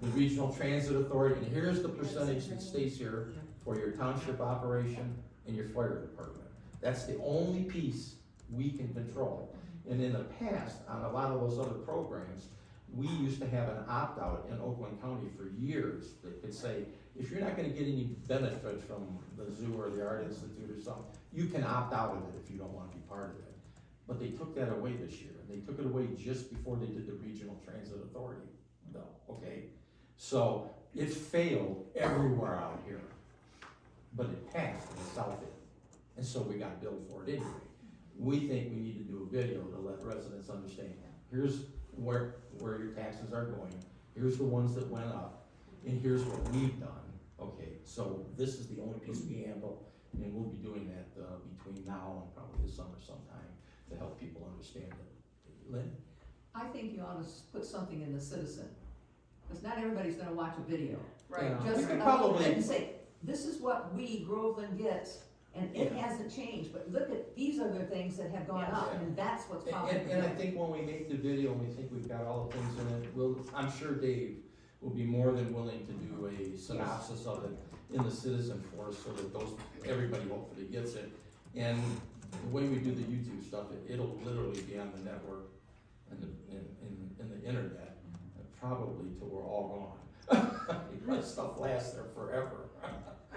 the Regional Transit Authority, and here's the percentage that stays here for your township operation and your fire department. That's the only piece we can control. And in the past, on a lot of those other programs, we used to have an opt-out in Oakland County for years that could say, if you're not gonna get any benefit from the zoo or the Art Institute or something, you can opt out of it if you don't wanna be part of it. But they took that away this year, and they took it away just before they did the Regional Transit Authority bill, okay? So, it failed everywhere out here, but it passed in the south end, and so we got billed for it anyway. We think we need to do a video to let residents understand, here's where your taxes are going, here's the ones that went up, and here's what we've done, okay? So this is the only piece we handle, and we'll be doing that, between now and probably the summer sometime to help people understand it. Lynn? I think you ought to put something in the Citizen, because not everybody's gonna watch a video. Right. Yeah. Just You could a probably- little bit and say, this is what we, Groveland, gets, and it Yeah. hasn't changed, but look at, these are the things that have gone up, Yeah. and that's what's causing And I it. think when we make the video, and we think we've got all the things in it, I'm sure Dave will be more than willing to do a synopsis of it in the Citizen for us, so that everybody hopefully gets it. And the way we do the YouTube stuff, it'll literally be on the network and in the internet, probably till we're all gone. Because stuff lasts there forever.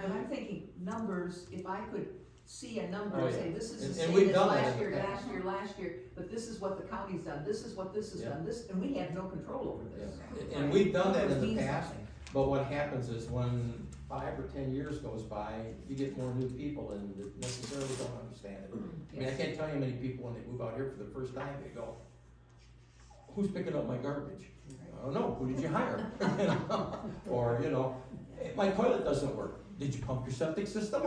And I'm thinking numbers, if I could see a number Oh, and yeah. say, this is And the same we've as done that last in year, the past. last year, but this is what the county's done, this is what this has Yeah. done, this, and we have no control over this. And we've done that in Numbers the mean past, something. but what happens is when 5 or 10 years goes by, you get more new people and that necessarily don't understand it. I mean, I can't tell you how many people when they move out here for the first time, they go, who's picking up my garbage? I don't know, who did you hire? You know? Or, my toilet doesn't work. Did you pump your septic system?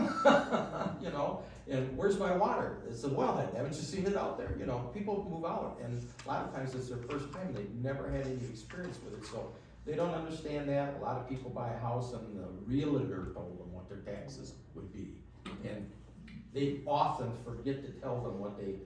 You know, and where's my water? It's a wellhead, haven't you seen it out there? You know, people move out and a lot of times it's their first time, they've never had any experience with it, so they don't understand that. A lot of people buy a house and the realtor told them what their taxes would be. And they often forget to tell them what they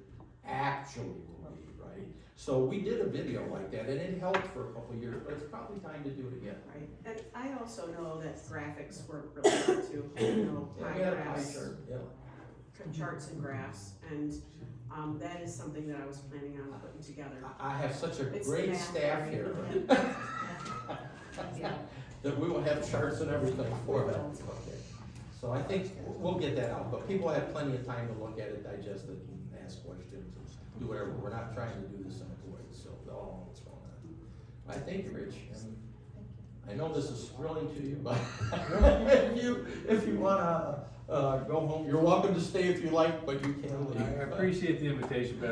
actually will be, right? So we did a video like that and it helped for a couple of years, but it's probably time to do it again. Right, and I also know that graphics work really hard too, Yeah, pie we had a pie graphs, chart, yeah. charts and graphs, and, that is something that I was planning on putting together. I have such a It's the great math staff part. here. Yeah. That we will have charts and everything for them. Okay. So I think we'll get that out, but people have plenty of time to look at it, digest it, and ask questions, and do whatever. We're not trying to do this in a way, so they'll all know what's going on. I thank you, Rich, and I know this is thrilling to you, but if you wanna, go home, you're welcome to stay if you like, but you can leave. I appreciate the invitation, but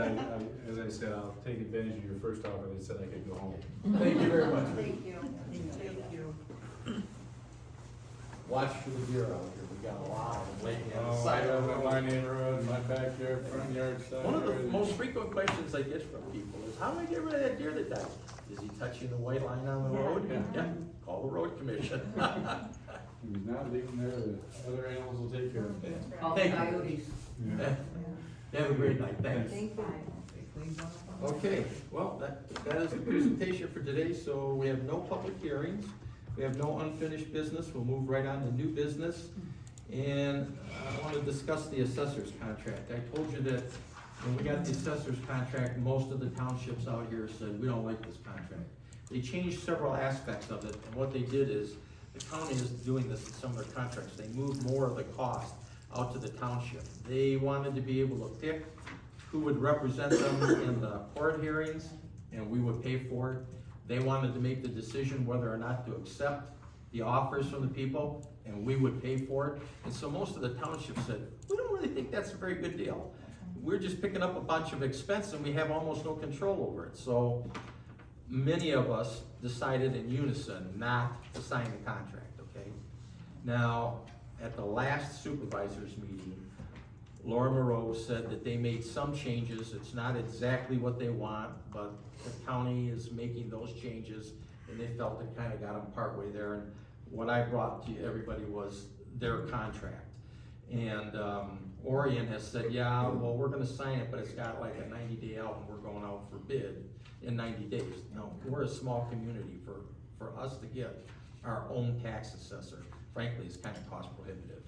as I said, I'll take advantage of your first offer that said I could go home. Thank you very much. Thank you. Thank you. Watch for the deer out here, we got a lot of them lately on the Oh, side of the road. my neighborhood, my backyard, front yard, side One of the yard. most frequent questions I get from people is, how do I get rid of that deer that died? Is he touching the white line on the road? Yeah. Call the road commission. He's not leaving there, the other animals will take care of it. All the Thank you. coyotes. Yeah. Have a great night, thanks. Thank you. Okay, well, that is the presentation for today, so we have no public hearings, we have no unfinished business, we'll move right on to new business. And I want to discuss the assessor's contract. I told you that when we got the assessor's contract, most of the townships out here said, we don't like this contract. They changed several aspects of it, and what they did is, the county is doing this in some of their contracts, they moved more of the cost out to the township. They wanted to be able to pick who would represent them in the court hearings, and we would pay for it. They wanted to make the decision whether or not to accept the offers from the people, and we would pay for it. And so most of the townships said, we don't really think that's a very good deal. We're just picking up a bunch of expense and we have almost no control over it. So many of us decided in unison not to sign the contract, okay? Now, at the last supervisors meeting, Laura Moreau said that they made some changes. It's not exactly what they want, but the county is making those changes, and they felt it kind of got them partway there. And what I brought to everybody was their contract. And, Orion has said, yeah, well, we're gonna sign it, but it's got like a 90-day out and we're going out for bid in 90 days. Now, we're a small community. For us to get our own tax assessor, frankly, is kind of cost prohibitive.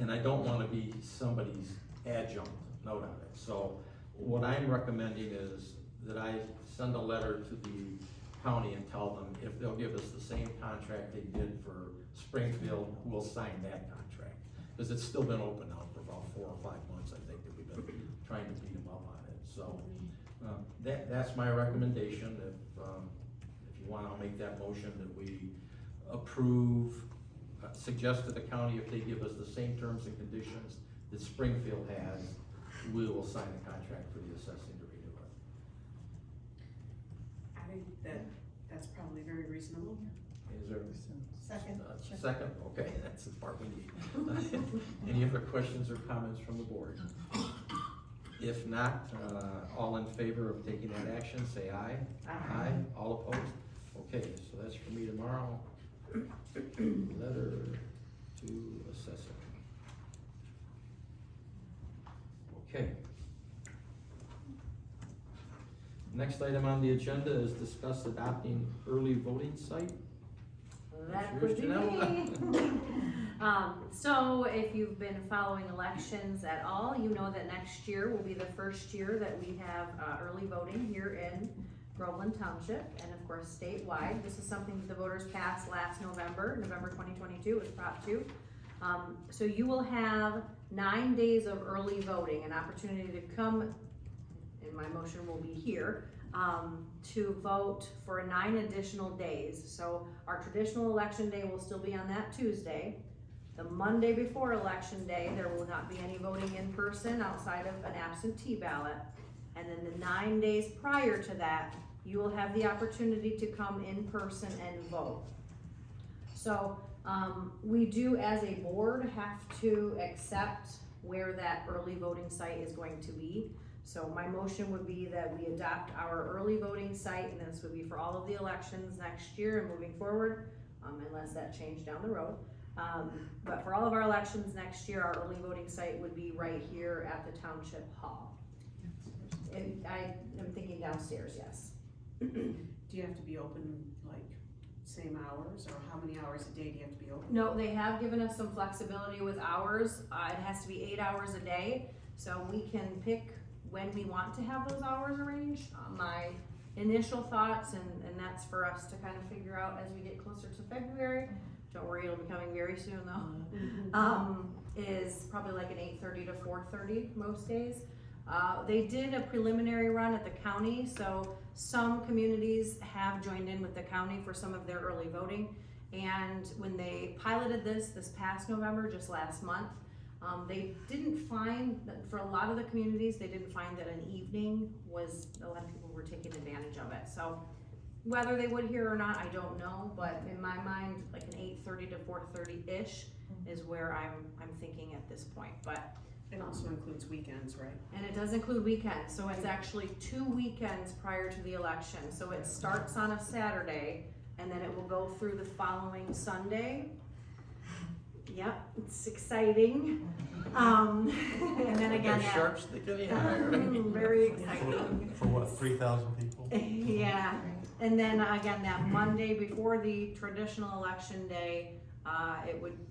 And I don't wanna be somebody's adjunct note on it. So what I'm recommending is that I send a letter to the county and tell them if they'll give us the same contract they did for Springfield, we'll sign that contract. Because it's still been open now for about 4 or 5 months, I think, that we've been trying to beat them up on it. So, that's my recommendation. If you want, I'll make that motion that we approve, suggest to the county if they give us the same terms and conditions that Springfield has, we will sign the contract for the assessing to renew it. I think that's probably very reasonable. Is there? Second. Second, okay, that's the part we need. Any other questions or comments from the board? If not, all in favor of taking that action, say aye. Aye. All opposed? Okay, so that's for me tomorrow. Letter to assessor. Okay. Next item on the agenda is discuss adopting early voting site. That Yours, would be Janelle? me. So if you've been following elections at all, you know that next year will be the first year that we have early voting here in Groveland Township, and of course statewide. This is something that the voters passed last November 2022, was Prop 2. So you will have 9 days of early voting, an opportunity to come, and my motion will be here, to vote for 9 additional days. So our traditional election day will still be on that Tuesday. The Monday before election day, there will not be any voting in person outside of an absentee ballot. And then the 9 days prior to that, you will have the opportunity to come in person and vote. So we do, as a board, have to accept where that early voting site is going to be. So my motion would be that we adopt our early voting site, and this would be for all of the elections next year and moving forward, unless that changed down the road. But for all of our elections next year, our early voting site would be right here at the Township Hall. And I am thinking downstairs, yes. Do you have to be open like same hours, or how many hours a day do you have to be open? No, they have given us some flexibility with hours. It has to be 8 hours a day, so we can pick when we want to have those hours arranged. My initial thoughts, and that's for us to kind of figure out as we get closer to February, don't worry, it'll be coming very soon though, is probably like an 8:30 to 4:30 most days. They did a preliminary run at the county, so some communities have joined in with the county for some of their early voting. And when they piloted this past November, just last month, they didn't find that for a lot of the communities, they didn't find that an evening was, a lot of people were taking advantage of it. So whether they would here or not, I don't know, but in my mind, like an 8:30 to 4:30-ish is where I'm thinking at this point. But It also includes weekends, right? and it does include weekends, so it's actually 2 weekends prior to the election. So it starts on a Saturday, and then it will go through the following Sunday. Yep, it's exciting. And then again, That sharp stick in the eye. very exciting. For what, 3,000 people? Yeah, and then again, that Monday before the traditional election day,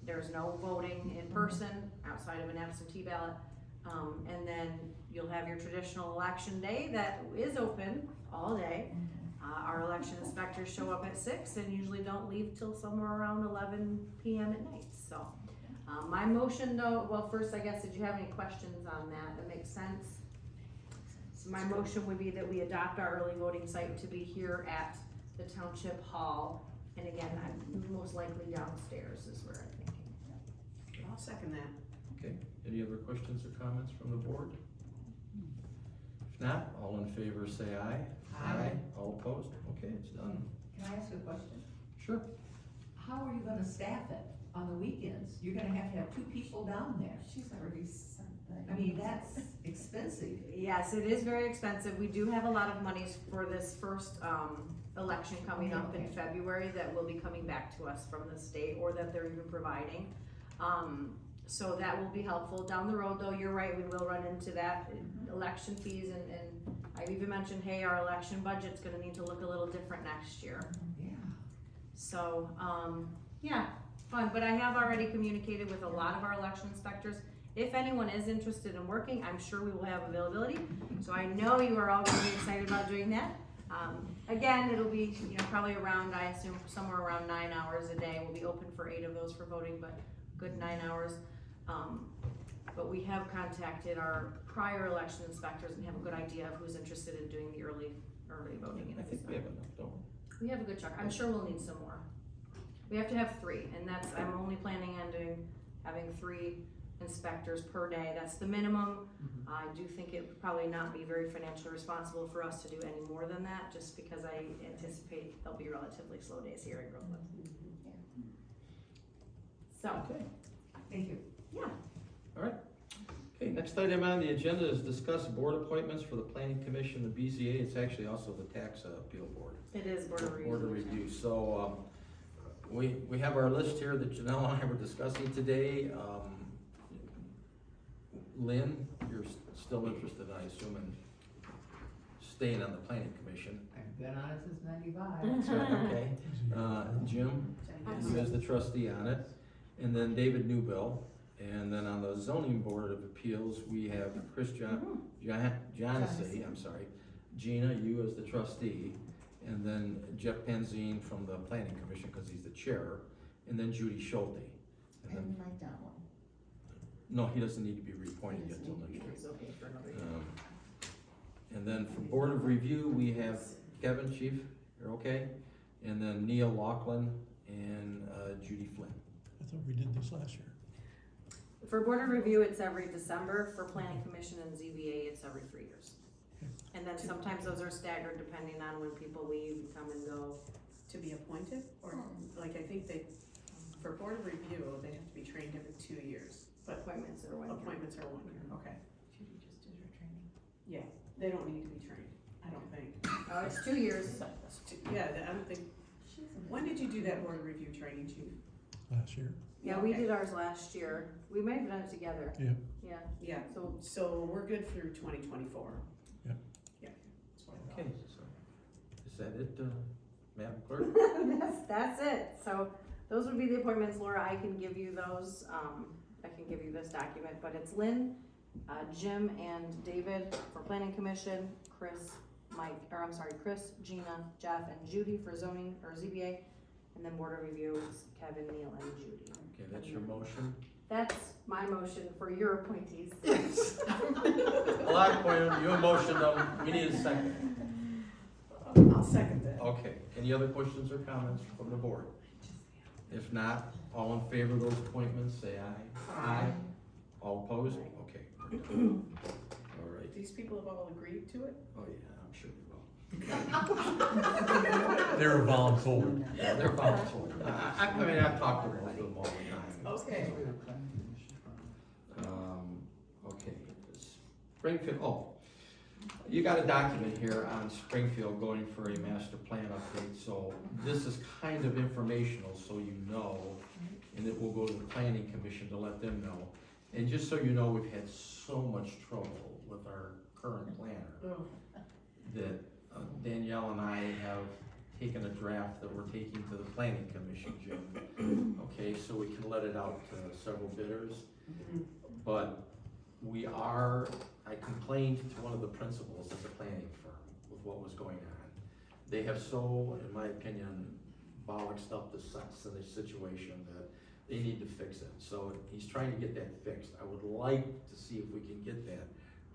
there's no voting in person outside of an absentee ballot. And then you'll have your traditional election day that is open all day. Our election inspectors show up at 6 and usually don't leave till somewhere around 11 p.m. at night. So my motion though, well, first I guess, did you have any questions on that? That makes sense? So my motion would be that we adopt our early voting site to be here at the Township Hall. And again, I'm most likely downstairs is where I'm thinking. I'll second that. Okay, any other questions or comments from the board? If not, all in favor say aye. Aye. All opposed? Okay, it's done. Can I ask a question? Sure. How are you gonna staff it on the weekends? You're gonna have to have 2 people down there. She's already sent that. I mean, that's expensive. Yes, it is very expensive. We do have a lot of monies for this first election coming up in February that will be coming back to us from the state, or that they're even providing. So that will be helpful. Down the road though, you're right, we will run into that, election fees, and I've even mentioned, hey, our election budget's gonna need to look a little different next year. Yeah. So, yeah, fun, but I have already communicated with a lot of our election inspectors. If anyone is interested in working, I'm sure we will have availability, so I know you are all gonna be excited about doing that. Again, it'll be, probably around, I assume, somewhere around 9 hours a day. We'll be open for 8 of those for voting, but good 9 hours. But we have contacted our prior election inspectors and have a good idea of who's interested in doing the early voting. I think we have enough, don't we? We have a good chunk. I'm sure we'll need some more. We have to have 3, and I'm only planning on having 3 inspectors per day. That's the minimum. I do think it would probably not be very financially responsible for us to do any more than that, just because I anticipate there'll be relatively slow days here in Groveland. So, Okay. Thank you. yeah. All right. Okay, next item on the agenda is discuss board appointments for the Planning Commission, the BZA. It's actually also the Tax Appeal Board. It is Board of Review. Board of Review. So, we have our list here that Janelle and I were discussing today. Lynn, you're still interested, I assume, in staying on the Planning Commission. I've been on it since '95. That's right, okay. Jim, you as the trustee on it. And then David Newbill. And then on the Zoning Board of Appeals, we have Chris Jonassy, I'm sorry. Gina, you as the trustee. And then Jeff Penzine from the Planning Commission, because he's the chair. And then Judy Schulte. And then, And Mike Donlin. no, he doesn't need to be reappointed yet till next year. It's okay for another year. And then for Board of Review, we have Kevin, Chief, you're okay? And then Neil Laughlin and Judy Flynn. I thought we did this last year. For Board of Review, it's every December. For Planning Commission and ZBA, it's every 3 years. And then sometimes those are staggered depending on when people leave and come and go. To be appointed, or, like, I think for Board of Review, they have to be trained every 2 years, but Appointments are 1 year. appointments are 1 year, okay. Judy just did her training. Yeah, they don't need to be trained, I don't think. Oh, it's 2 years. Yeah, I don't think, when did you do that Board of Review training, Chief? Last year. Yeah, we Okay. did ours last year. We might have done it together. Yeah. Yeah, Yeah, so, so we're good through 2024. Yeah. Yeah. That's what I thought. Okay, so is that it, Madam Clerk? that's it. So those would be the appointments. Laura, I can give you those. I can give you this document, but it's Lynn, Jim, and David for Planning Commission, Chris, Gina, Jeff, and Judy for zoning or ZBA, and then Board of Review is Kevin, Neil, and Judy. Okay, that's your motion. That's my motion for your appointees. Well, I appointed you, a motion, we need a second. I'll second that. Okay, any other questions or comments from the board? If not, all in favor of those appointments, say aye. Aye. All opposed? Okay. we're done. All right, These people have all agreed to it? oh yeah, I'm sure we will. They're voluntold. Yeah, they're voluntold. I mean, I've talked to most of them all the time. Okay. Okay, Springfield, you got a document here on Springfield going for a master plan update, so this is kind of informational, so you know, and it will go to the planning commission to let them know. And just so you know, we've had so much trouble with our current planner that Danielle and I have taken a draft that we're taking to the planning commission, Jim. Okay, so we can let it out to several bidders. But I complained to one of the principals at the planning firm with what was going on. They have so, in my opinion, bollocksed up the situation that they need to fix it. So he's trying to get that fixed. I would like to see if we can get that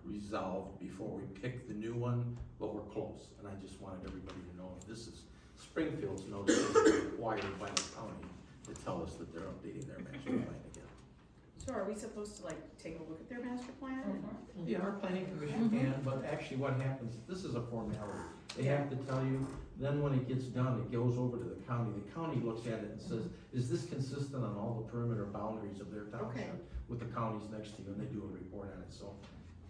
resolved before we pick the new one, but we're close. And I just wanted everybody to know this is Springfield's notice is required by the county to tell us that they're updating their master plan again. So are we supposed to take a look at their master plan? Yeah, our planning commission can, but actually what happens, this is a formality. They have to tell you, then when it gets done, it goes over to the county. The county looks at it and says, is this consistent on all the perimeter boundaries of their township with the counties next to you, and they do a report on it, so.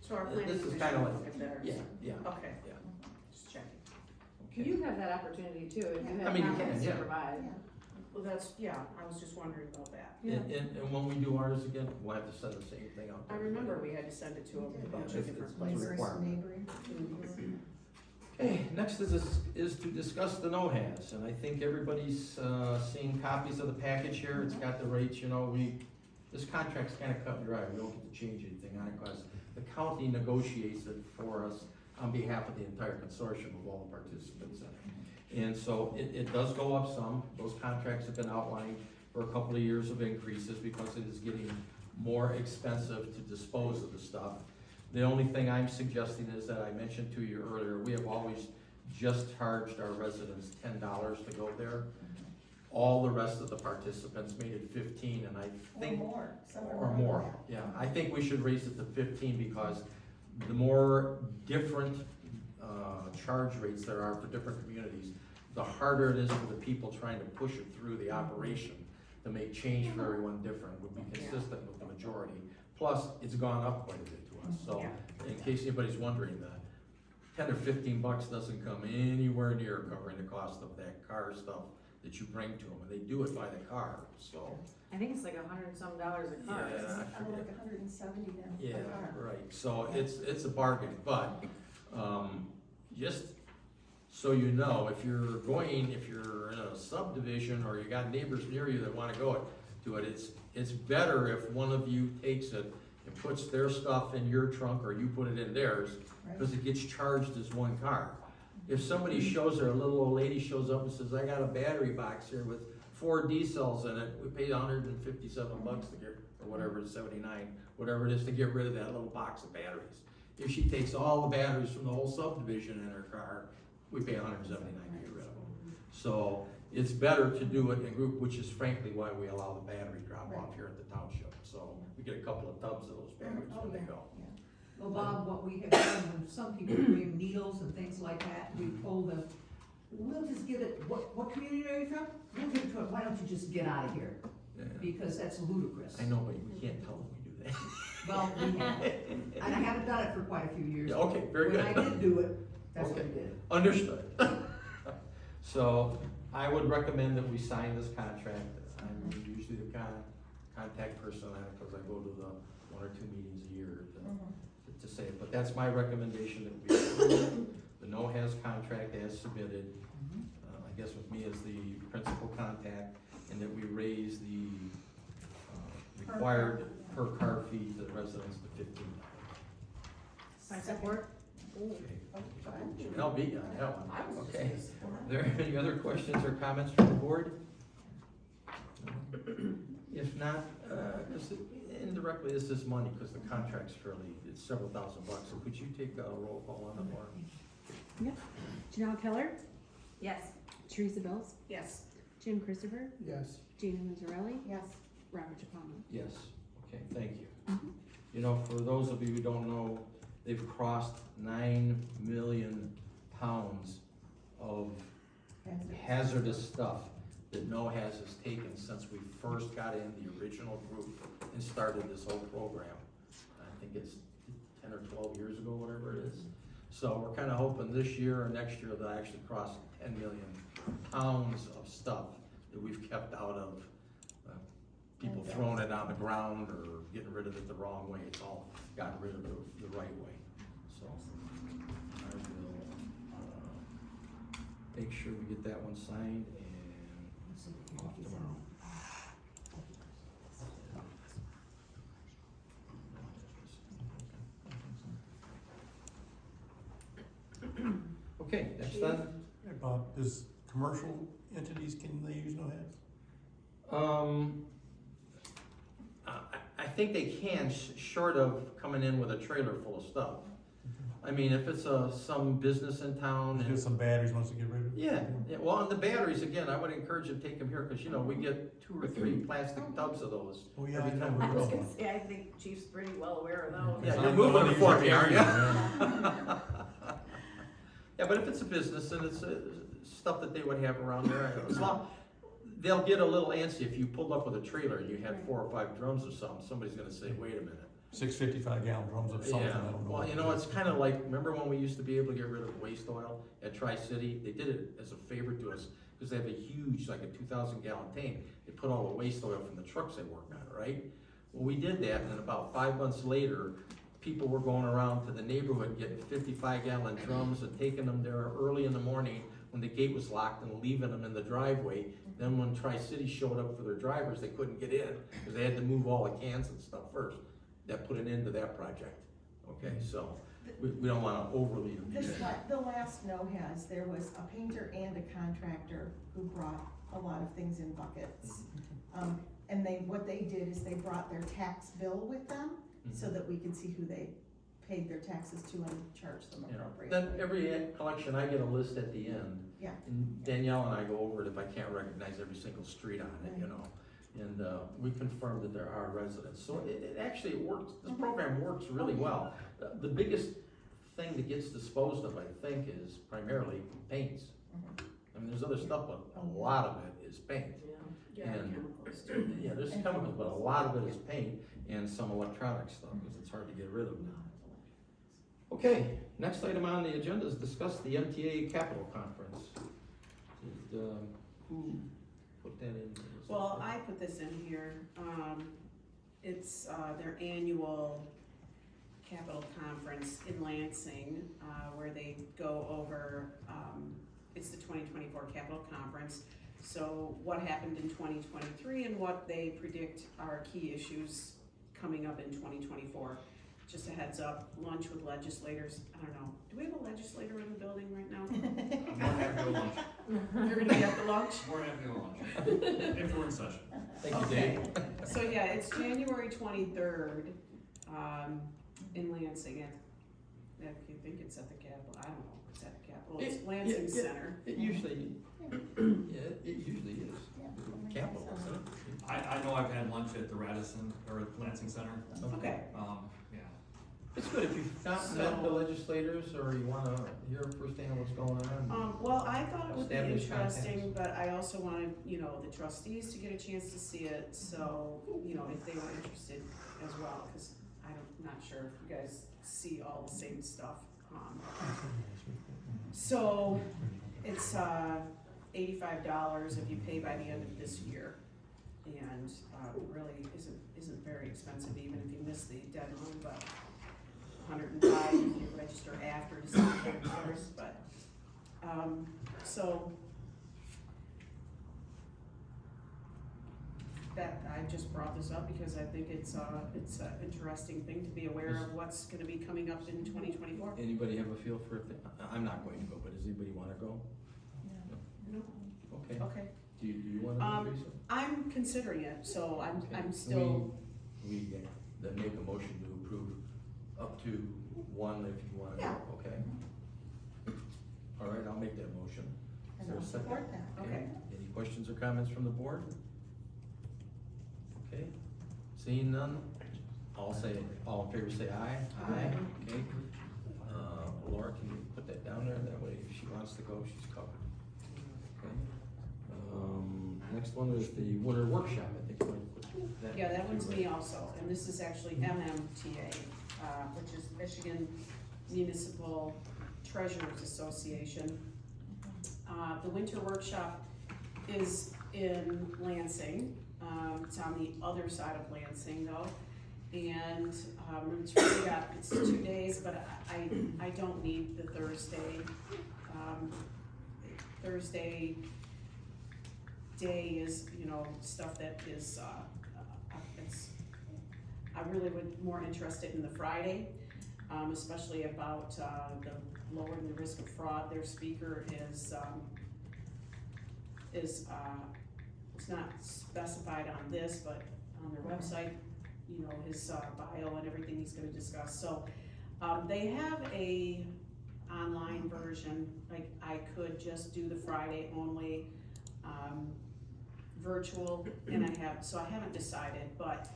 So our planning This is commission kinda will like- look at theirs? Yeah, Okay, yeah, just checking. okay. You have that opportunity too, if you I have mean, you comments can, to yeah. provide. Well, that's, yeah, I was just wondering about that. And when we do ours again, we'll have to send the same thing out. to I remember everybody. we had to send it to We a did. bunch Yeah, of it's- different it's places. required. Neighboring communities. Okay, next is to discuss the no-has, and I think everybody's, seen copies of the package here, it's got the rates, you know, this contract's kinda cut and dry, we don't get to change anything on it, cause the county negotiates it for us on behalf of the entire consortium of all the participants in it. And so it does go up some, those contracts have been outlined for a couple of years of increases, because it is getting more expensive to dispose of the stuff. The only thing I'm suggesting is that I mentioned to you earlier, we have always just charged our residents $10 to go there. All the rest of the participants made it 15, and I think. Or more. Some are Or more, yeah, I think we should raise it to 15, because the more different, charge rates there are for different communities, the harder it is for the people trying to push it through the operation to make change for everyone different, would be consistent with the majority. Plus, it's gone up quite a bit to us, so, in case anybody's wondering that, 10 or 15 bucks doesn't come anywhere near covering the cost of that car stuff that you bring to them, and they do it by the car, so. I think it's like $100 and some a car. Yeah, I I'm forget. like 170 now. per Yeah, car. right, so it's a bargain, but, just so you know, if you're in a subdivision, or you got neighbors near you that wanna go to it, it's better if one of you takes it and puts their stuff in your trunk, or you put it in theirs, Right. because it gets charged as one car. If somebody shows her, a little old lady shows up and says, I got a battery box here with 4 D cells in it, we paid $157 to get, or whatever, it's 79, whatever it is, to get rid of that little box of batteries. If she takes all the batteries from the whole subdivision in her car, we pay $179 to get rid of them. So it's better to do it in group, which is frankly why we allow the battery drop off here at the township. So we get a couple of tubs of those batteries Oh, when they yeah, go. yeah. Well, Bob, what we have done, when some people bring needles and things like that, we told them, we'll just give it, what community are you from? We'll give it to it, why don't you just get out of here? Yeah. Because that's ludicrous. I know, but we can't tell them we do that. Well, we have, and I haven't done it for quite a few years. Yeah, okay, very good. When I did do it, that's what I Okay. did. Understood. So I would recommend that we sign this contract. I'm usually the contact person on it, because I go to the 1 or 2 meetings a year to say it. But that's my recommendation, that we approve the no-has contract as submitted. I guess with me as the principal contact, and that we raise the required per car fee to the residents to $15. I support. Oh, I'll beat you on that one. Okay. Are there any other questions or comments from the board? If not, because indirectly this is money, because the contract's it's several $1,000. So could you take a roll call on the board? Janelle Keller, Yes. Teresa Bills, Yes. Jim Christopher, Yes. Gina Mazzarelli, Yes. Robert Chapama. Yes. Okay, thank you. You know, for those of you who don't know, they've crossed 9 million pounds of hazardous stuff that no-has has taken since we first got in the original group and started this whole program. I think it's 10 or 12 years ago, whatever it is. So we're kinda hoping this year or next year they'll actually cross 10 million pounds of stuff that we've kept out of people throwing it on the ground or getting rid of it the wrong way. It's all gotten rid of the right way. So I will make sure we get that one signed and off tomorrow. Okay, next then. Hey, Bob, does commercial entities, can they use no-has? I think they can, short of coming in with a trailer full of stuff. I mean, if it's some business in town and. Just some batteries wants to get rid of? Yeah, well, and the batteries, again, I would encourage you to take them here, because, you know, we get 2 or 3 plastic tubs of those. Oh, yeah, every I know, time we I we was go. gonna say, I think Chief's pretty well aware of those. Yeah, I'm you're the moving one it who's for me, aren't you? yeah. Yeah, but if it's a business and it's stuff that they would have around there, as long, they'll get a little antsy if you pulled up with a trailer and you had 4 or 5 drums or something, somebody's gonna say, wait a minute. 655-gallon drums of something, I Yeah, don't know. well, you know, it's kind of like, remember when we used to be able to get rid of waste oil at Tri-City? They did it as a favor to us, because they have a huge, like a 2,000-gallon tank. They put all the waste oil from the trucks they work on, right? Well, we did that, and then about 5 months later, people were going around to the neighborhood getting 55-gallon drums and taking them there early in the morning when the gate was locked and leaving them in the driveway. Then when Tri-City showed up for their drivers, they couldn't get in because they had to move all the cans and stuff first. That put an end to that project. Okay, so we don't want to overly abuse that. The last no has, there was a painter and a contractor who brought a lot of things in buckets. And what they did is they brought their tax bill with them so that we could see who they paid their taxes to and charge them Yeah. appropriately. Then every collection, I get a list at the end. Yeah. And Danielle and I go over it if I can't recognize every single street on it, you know. And we confirm that there are residents. So it actually works, this program works really well. The biggest thing that gets disposed of, I think, is primarily paints. I mean, there's other stuff, but a lot of it is paint. Yeah, And- chemicals too. Yeah, there's chemicals, but a lot of it is paint and some electronic stuff, because it's hard to get rid of now. Okay, next item on the agenda is discuss the MTA Capital Conference. Who put that in? Well, I put this in here, it's, their annual capital conference in Lansing, where they go over, it's the 2024 capital conference. So what happened in 2023 and what they predict are key issues coming up in 2024. Just a heads up, lunch with legislators, I don't know, do we have a legislator in the building right now? I'm more happy to lunch. You're gonna be at the lunch? More happy to lunch. If we're in session. Thank you, Okay. Dave. So yeah, it's January 23rd, in Lansing I think it's at the Capitol, I don't know if it's at the Capitol, it's Lansing Center. It usually, yeah, it usually is. Capital, isn't it? I know I've had lunch at the Radisson, or Lansing Center. Okay, Yeah. It's good if you've not met the legislators or you wanna hear firsthand what's going on. well, I thought it would be Establish interesting, contacts. but I also wanted, the trustees to get a chance to see it, so, if they were interested as well, cause I'm not sure if you guys see all the same stuff. So, it's, $85 if you pay by the end of this year. And, really isn't very expensive, even if you miss the deadline, but $105 if you register after December 31st, but, so. That, I just brought this up because I think it's an interesting thing to be aware of what's gonna be coming up in 2024. Anybody have a feel for if, I'm not going to go, but does anybody wanna go? No. Okay. Okay, Do you wanna do Teresa? I'm considering it, so I'm Okay. still, We then make a motion to approve up to one if you wanna Yeah. go, okay? All right, I'll make that motion. Is And there a I'll second? support that. okay. Any questions or comments from the board? Okay, seeing none, all in favor say aye. Aye. Okay, Laura, can you put that down there, that way if she wants to go, she's covered. Okay, next one is the winter workshop, I think you might put that. Yeah, that one's too, me right? also, and this is actually MMTA, which is Michigan Municipal Treasurers Association. The winter workshop is in Lansing, it's on the other side of Lansing though. And, it's really it's 2 days, but I don't need the Thursday. Thursday day is, stuff that is, I really would more interested in the Friday, especially about, the lowering the risk of fraud. Their speaker is it's not specified on this, but on their website, his bio and everything he's gonna discuss. So, they have a online version, like I could just do the Friday only, virtual, and I haven't decided, but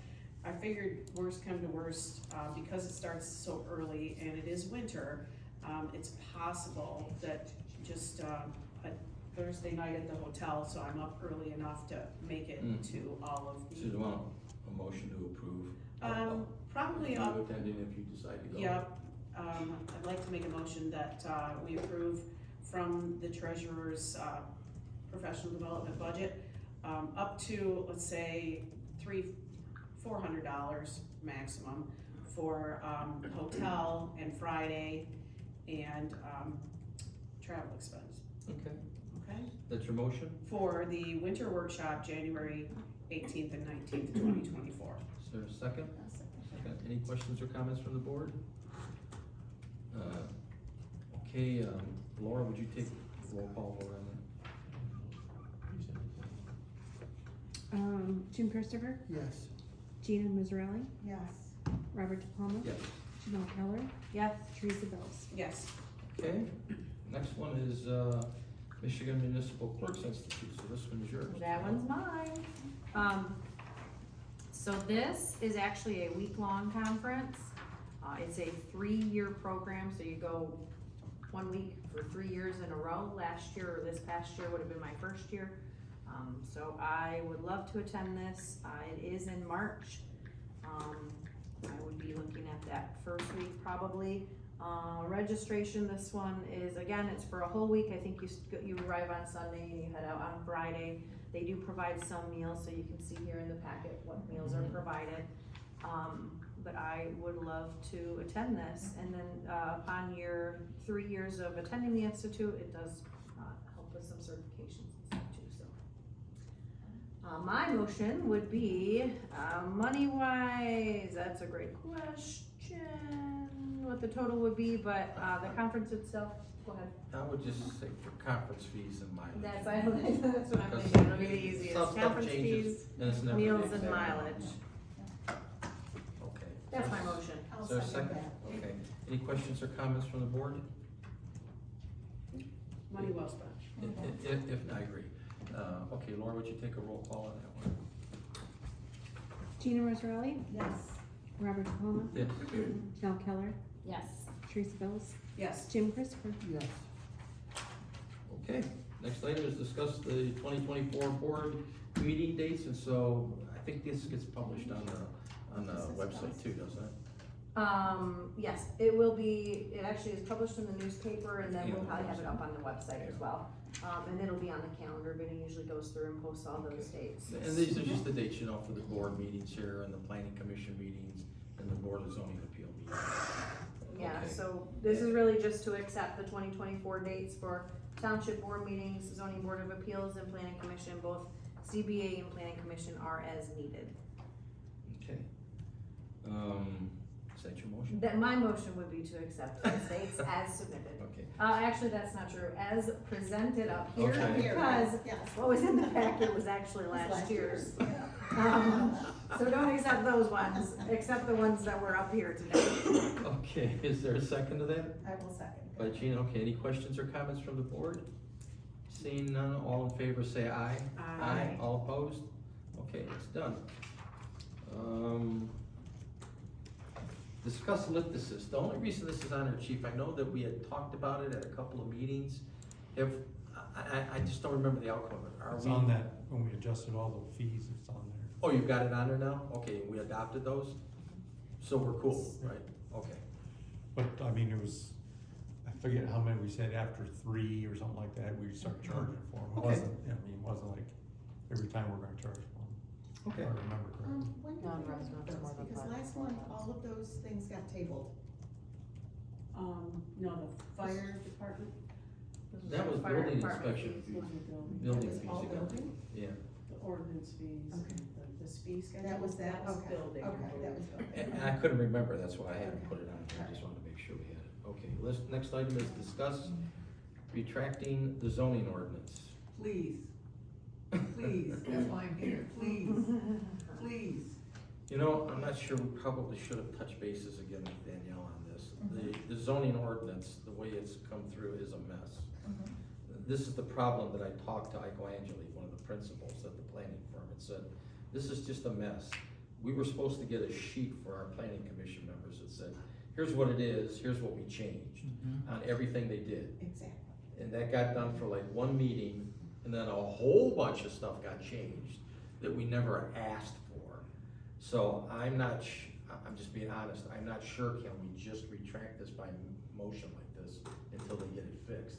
I figured worst come to worst, because it starts so early and it is winter, it's possible that just, a Thursday night at the hotel, so I'm up early enough to make it to all of So you the, want a motion to approve? probably You up, attending if you decide to go? yep. I'd like to make a motion that, we approve from the treasurer's, professional development budget, up to, let's say, $400 maximum for, hotel and Friday and, travel expense, Okay, okay? that's your motion? For the winter workshop, January 18th and 19th, 2024. Is there a second? Second. Any questions or comments from the board? Okay, Laura, would you take roll call vote on Jim Christopher, Yes. Gina Mazzarelli, Yes. Robert DePalma, that? Yes. Janelle Keller, Yes. Teresa Bells. Yes. Okay, next one is, Michigan Municipal Clerks Institute, so this one is yours. That one's mine. So this is actually a week-long conference. It's a 3-year program, so you go 1 week for 3 years in a row. Last year, or this past year would have been my first year. So I would love to attend this. It is in March. I would be looking at that first week probably. Registration, this one is, again, it's for a whole week. I think you arrive on Sunday and you head out on Friday. They do provide some meals, so you can see here in the packet what meals are provided. But I would love to attend this, and then upon your 3 years of attending the Institute, it does help with some certifications and stuff too, so. My motion would be, money-wise, that's a great question, what the total would be, but the conference itself, go ahead. I would just say for conference fees and mileage. That's what I'm Because thinking, it'll be the easiest, stuff conference changes, fees, and it's never the meals and exact mileage, Okay. that's my motion. I'll Is there a second second? that. Okay. Any questions or comments from the board? Money well spent. If, I agree. Okay, Laura, would you take a roll call on that one? Gina Mazzarelli, Yes. Robert DePalma, Yes. Janelle Keller, Yes. Teresa Bells, Yes. Jim Christopher. Yes. Okay, next item is discuss the 2024 board meeting dates, and so I think this gets published on the website too, doesn't it? Yes, it will be, it actually is published in the newspaper, and then we'll probably have it up on the website as well. And it'll be on the calendar, Vinny usually goes through and posts all those dates. And these are just the dates, you know, for the board meetings here, and the planning commission meetings, and the board of zoning appeal meetings. Yeah, Okay. so this is really just to accept the 2024 dates for township board meetings, zoning board of appeals, and planning commission. Both CBA and planning commission are as needed. Okay. Is that your motion? That, my motion would be to accept those dates as submitted. Okay. Actually, that's not true, as presented up here, Okay. because Yes. what was in the packet was actually last year's. So don't accept those ones, accept the ones that were up here today. Okay, is there a second to that? I will second. By Gina, okay, any questions or comments from the board? Seeing none, all in favor say aye. Aye. All opposed? Okay, it's done. Discuss lift assist. The only reason this is on there, Chief, I know that we had talked about it at a couple of meetings. I just don't remember the outcome of it. Are It's we? on that, when we adjusted all the fees, it's on there. Oh, you've got it on there now? Okay, we adopted those? So we're cool, right? Okay. But, I mean, it was, I forget how many we said, after 3 or something like that, we'd start charging for them. It Okay. wasn't, I mean, it wasn't like every time we're gonna charge for them, Okay. if I remember correctly. When did we Non-residents do are more those? than Because 5%. last month, all of those things got tabled. No, the fire department, That was Fire building department inspection fees. fees. was the building. Building That was fees all again. building? Yeah. The ordinance fees, Okay. the fee schedule. That was that, was okay, building. okay, that was building. And I couldn't remember, that's why I hadn't put it on, I just wanted to make sure we had it. Okay, next item is discuss retracting the zoning ordinance. Please, please, that's why I'm here, please, please. You know, I'm not sure, we probably should have touched bases again with Danielle on this. The zoning ordinance, the way it's come through is a mess. This is the problem that I talked to Ike Angeli, one of the principals at the planning firm, and said, this is just a mess. We were supposed to get a sheet for our planning commission members that said, here's what it is, here's what we changed on everything they did. Exactly. And that got done for like one meeting, and then a whole bunch of stuff got changed that we never asked for. So I'm just being honest, I'm not sure, can we just retract this by motion like this until they get it fixed?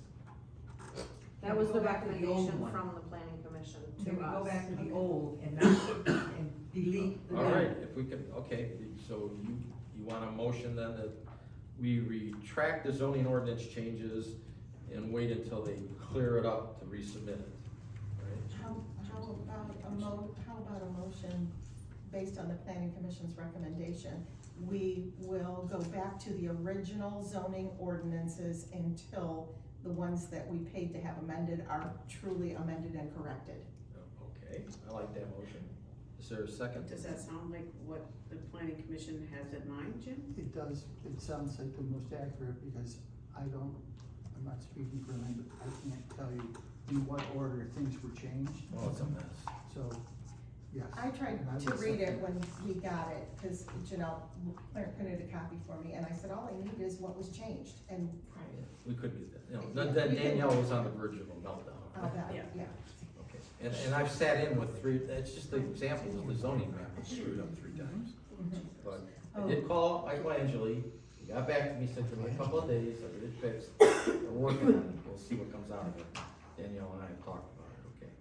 That was we the go back to the old recommendation one? from the planning commission Can we to go us. back to the old and not, and delete the All new? right, if we can, okay, so you want a motion then that we retract the zoning ordinance changes and wait until they clear it up to resubmit it, right? How about a motion based on the planning commission's recommendation? We will go back to the original zoning ordinances until the ones that we paid to have amended are truly amended and corrected. Okay, I like that motion. Is there a second? Does that sound like what the planning commission has in mind, Jim? It does, it sounds like the most accurate, because I'm not speaking for them, but I can't tell you in what order things were changed, Well, it's a mess. so, yes. I tried And I to would read it second- when we got it, cause Janelle printed a copy for me, and I said, all I need is what was changed, and We could get that, you know, then Danielle was on the verge of a meltdown. all that, Yeah. yeah. Okay, and I've sat in with three, it's just the examples of the zoning map was screwed up 3 times. But I did call Michelangelo, he got back to me, said, give me a couple of days, I'll get it fixed, we're working on it, we'll see what comes out of it. Danielle and I have talked about it, okay.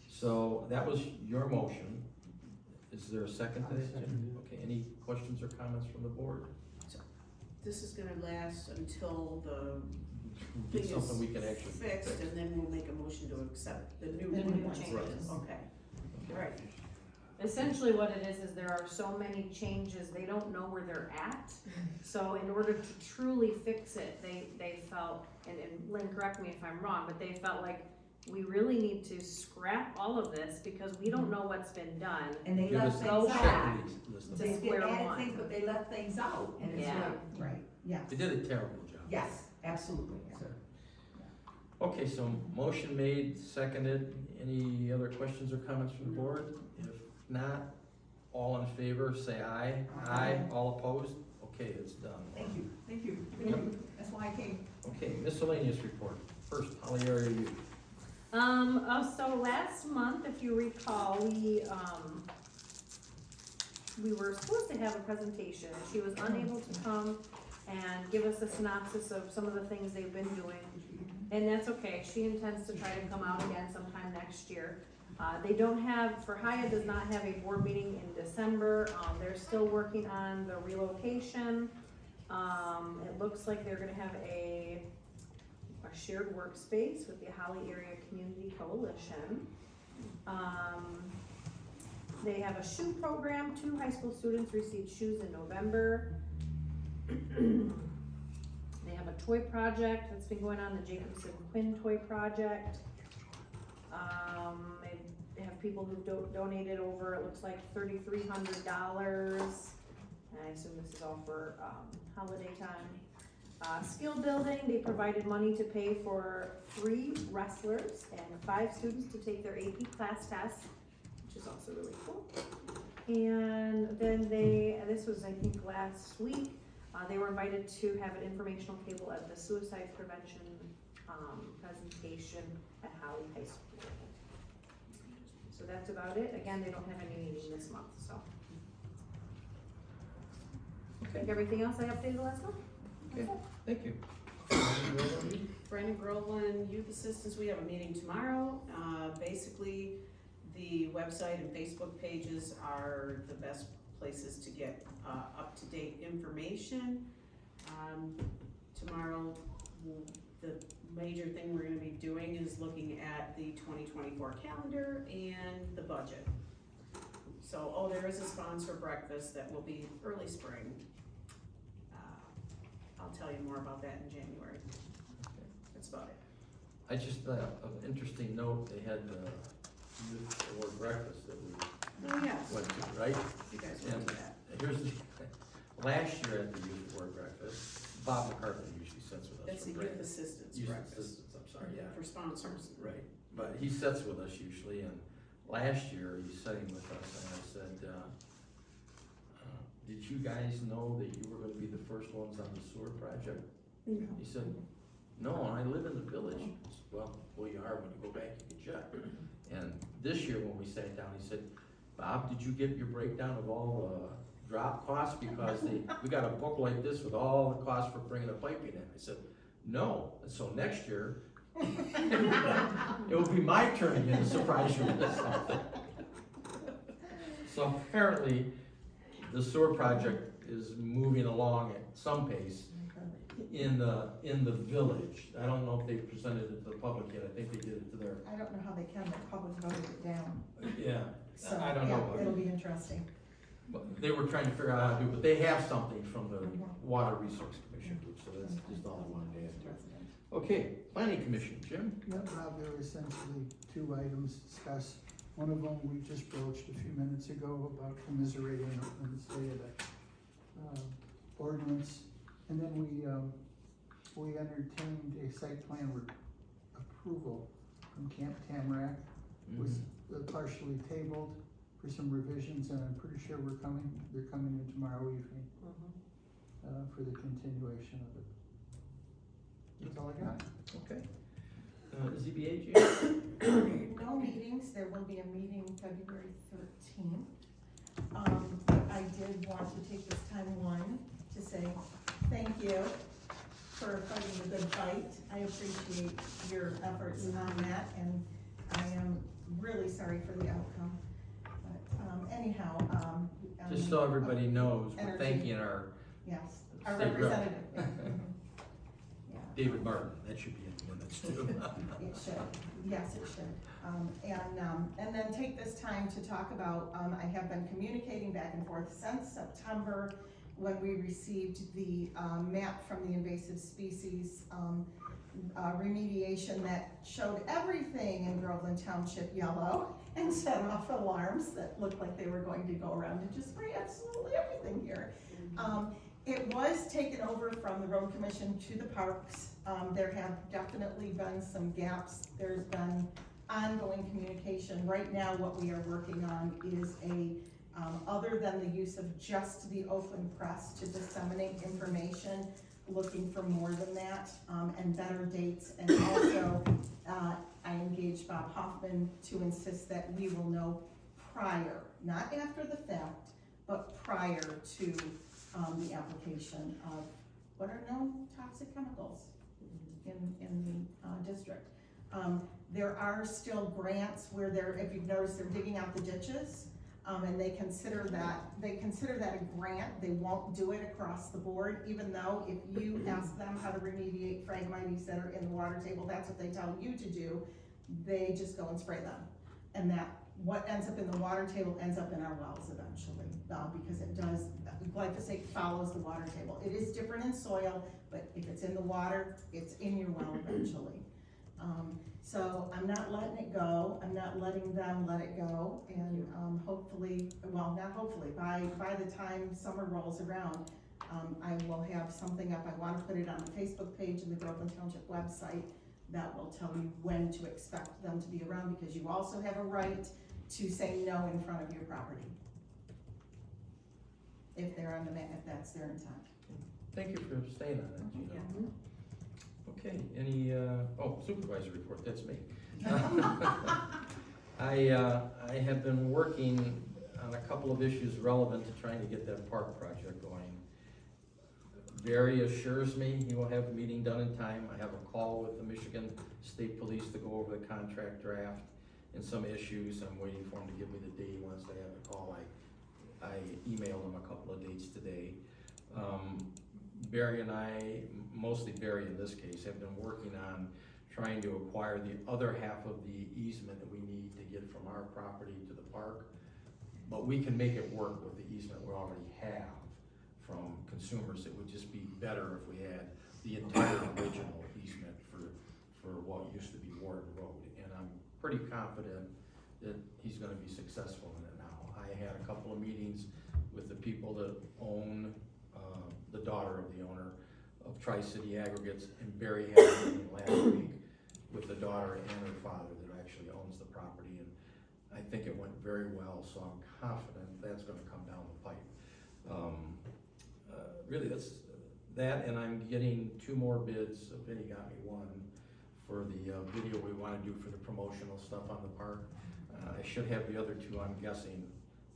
So that was your motion, is there a second to that, Jim? Okay, any questions or comments from the board? This is gonna last until the Get thing something we is can actually fixed, fix. and then we'll make a motion to accept the new The new ones. changes. Okay, all right. Essentially what it is there are so many changes, they don't know where they're at. So in order to truly fix it, they felt, and Lynn, correct me if I'm wrong, but they felt like we really need to scrap all of this because we don't know what's been done. And they Give left us things go out. back. list of- To They square did add one. things, but they left things out, and it's Yeah. like, Right, yes. They did a terrible job. yes, absolutely. Okay, so motion made, seconded, any other questions or comments from the board? If not, all in favor, say aye. Aye. All opposed? Okay, it's done. Thank you, thank you. Yep. That's why I came. Okay, miscellaneous report, first, Holly area youth. So last month, if you recall, we were supposed to have a presentation. She was unable to come and give us a synopsis of some of the things they've been doing. And that's okay, she intends to try to come out again sometime next year. They don't have, Haya does not have a board meeting in December, they're still working on the relocation. It looks like they're gonna have a shared workspace with the Holly Area Community Coalition. They have a shoe program, 2 high school students received shoes in November. They have a toy project that's been going on, the Jacobson Quinn Toy Project. They have people who've donated over, it looks like $3,300. And I assume this is all for, holiday time. Skill building, they provided money to pay for 3 wrestlers and 5 students to take their AP class test, which is also really cool. And then this was I think last week, they were invited to have an informational table at the suicide prevention presentation at Holly High School. So that's about it. Again, they don't have any meeting this month, so. I think everything else I updated last month. Okay, thank you. Brandon Groveland Youth Assistance, we have a meeting tomorrow. Basically, the website and Facebook pages are the best places to get up-to-date information. Tomorrow, the major thing we're gonna be doing is looking at the 2024 calendar and the budget. So, there is a sponsor breakfast that will be early spring. I'll tell you more about that in January. That's about it. I just, an interesting note, they had the youth award breakfast that we Oh, yes, went to, right? you guys will And do that. here's the, last year at the youth award breakfast, Bob McCarthy usually sits with us. That's the for youth breakfast. assistance Youth breakfast assistants, I'm sorry, yeah. for sponsors. Right, but he sits with us usually, and last year, he's sitting with us, and I said, did you guys know that you were gonna be the first ones on the sewer project? He said, no, I live in the village. I said, well, you are, when you go back, you get checked. And this year, when we sat down, he said, Bob, did you get your breakdown of all the drop costs? Because we got a book like this with all the costs for bringing the piping in. I said, no, and so next year, It will be my turn again to surprise you with something. So apparently, the sewer project is moving along at some pace in the village. I don't know if they've presented it to the public yet, I think they did it to their, I don't know how they can, the public voted it down, yeah, so, I don't know. yeah, it'll be interesting. But they were trying to figure out how to do it, but they have something from the Water Resource Commission group, so that's just all I wanted to add to it. Okay, Planning Commission, Jim? Yeah, Rob, there were essentially two items discussed. One of them we just broached a few minutes ago about commiserating on the state of the ordinance. And then we entertained a site plan approval from Camp Tamarack. Was partially tabled for some revisions, and I'm pretty sure they're coming in tomorrow evening for the continuation of it. That's all I got. Okay. ZBA, Jim? No meetings, there will be a meeting February 13th. I did want to take this time, to say thank you for fighting the good fight. I appreciate your efforts on that, and I am really sorry for the outcome. But anyhow, Just so everybody knows, we're Energy. thanking our yes, our State rep. representative. Yeah. David Martin, that should be in the minutes too. It should, yes, it should. And then take this time to talk about, I have been communicating back and forth since September when we received the map from the invasive species remediation that showed everything in Groveland Township yellow and set off alarms that looked like they were going to go around and just spray absolutely everything here. It was taken over from the road commission to the parks. There have definitely been some gaps. There's been ongoing communication. Right now, what we are working on is other than the use of just the open press to disseminate information, looking for more than that, and better dates. And also, I engaged Bob Hoffman to insist that we will know prior, not after the fact, but prior to the application of what are known toxic chemicals in the district. There are still grants where if you've noticed, they're digging out the ditches, and they consider that a grant. They won't do it across the board, even though if you ask them how to remediate phragmites that are in the water table, that's what they tell you to do. They just go and spray them, and that what ends up in the water table ends up in our wells eventually, because it does. Glyphosate follows the water table. It is different in soil, but if it's in the water, it's in your well eventually. So I'm not letting it go. I'm not letting them let it go. And hopefully, well, not hopefully, by the time summer rolls around, I will have something up. I want to put it on the Facebook page and the Groveland Township website that will tell you when to expect them to be around, because you also have a right to say no in front of your property. If they're on the map, if that's their intent. Thank you for staying on that, Gina. Yeah. Okay, any, supervisor report, that's me. I have been working on a couple of issues relevant to trying to get that park project going. Barry assures me he will have the meeting done in time. I have a call with the Michigan State Police to go over the contract draft and some issues. I'm waiting for him to give me the date. Once they have the call, I emailed him a couple of dates today. Barry and I, mostly Barry in this case, have been working on trying to acquire the other half of the easement that we need to get from our property to the park. But we can make it work with the easement we already have from consumers. It would just be better if we had the entire original easement for what used to be Warden Road. And I'm pretty confident that he's gonna be successful in it now. I had a couple of meetings with the people that own, the daughter of the owner of Tri-City Aggregates, and Barry had a meeting last week with the daughter and her father that actually owns the property, and I think it went very well, so I'm confident that's gonna come down the pipe. Really, that's that, and I'm getting 2 more bids. Vinny got me one for the video we wanna do for the promotional stuff on the park. I should have the other 2, I'm guessing,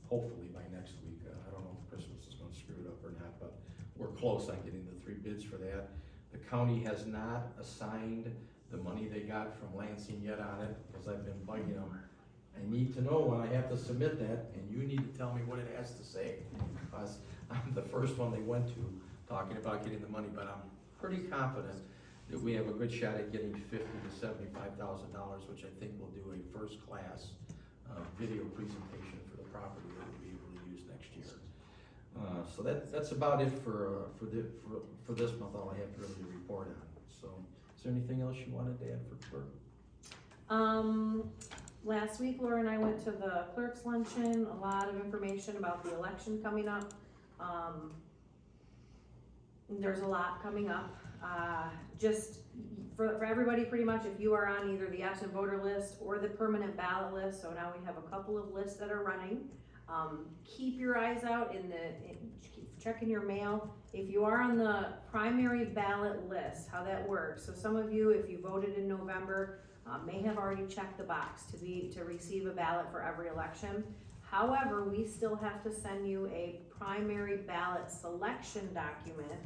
hopefully by next week. I don't know if Christmas is gonna screw it up or not, but we're close on getting the 3 bids for that. The county has not assigned the money they got from Lansing yet on it, because I've been bugging them. I need to know when I have to submit that, and you need to tell me what it has to say, because I'm the first one they went to talking about getting the money, but I'm pretty confident that we have a good shot at getting $50,000 to $75,000, which I think will do a first-class video presentation for the property that we'll be able to use next year. So that's about it for this month, all I have really to report on. So, is there anything else you wanted to add for clerk? Last week Laura and I went to the clerk's luncheon, a lot of information about the election coming up. There's a lot coming up. Just for everybody pretty much, if you are on either the absent voter list or the permanent ballot list, so now we have a couple of lists that are running. Keep your eyes out keep checking your mail. If you are on the primary ballot list, how that works. So some of you, if you voted in November, may have already checked the box to receive a ballot for every election. However, we still have to send you a primary ballot selection document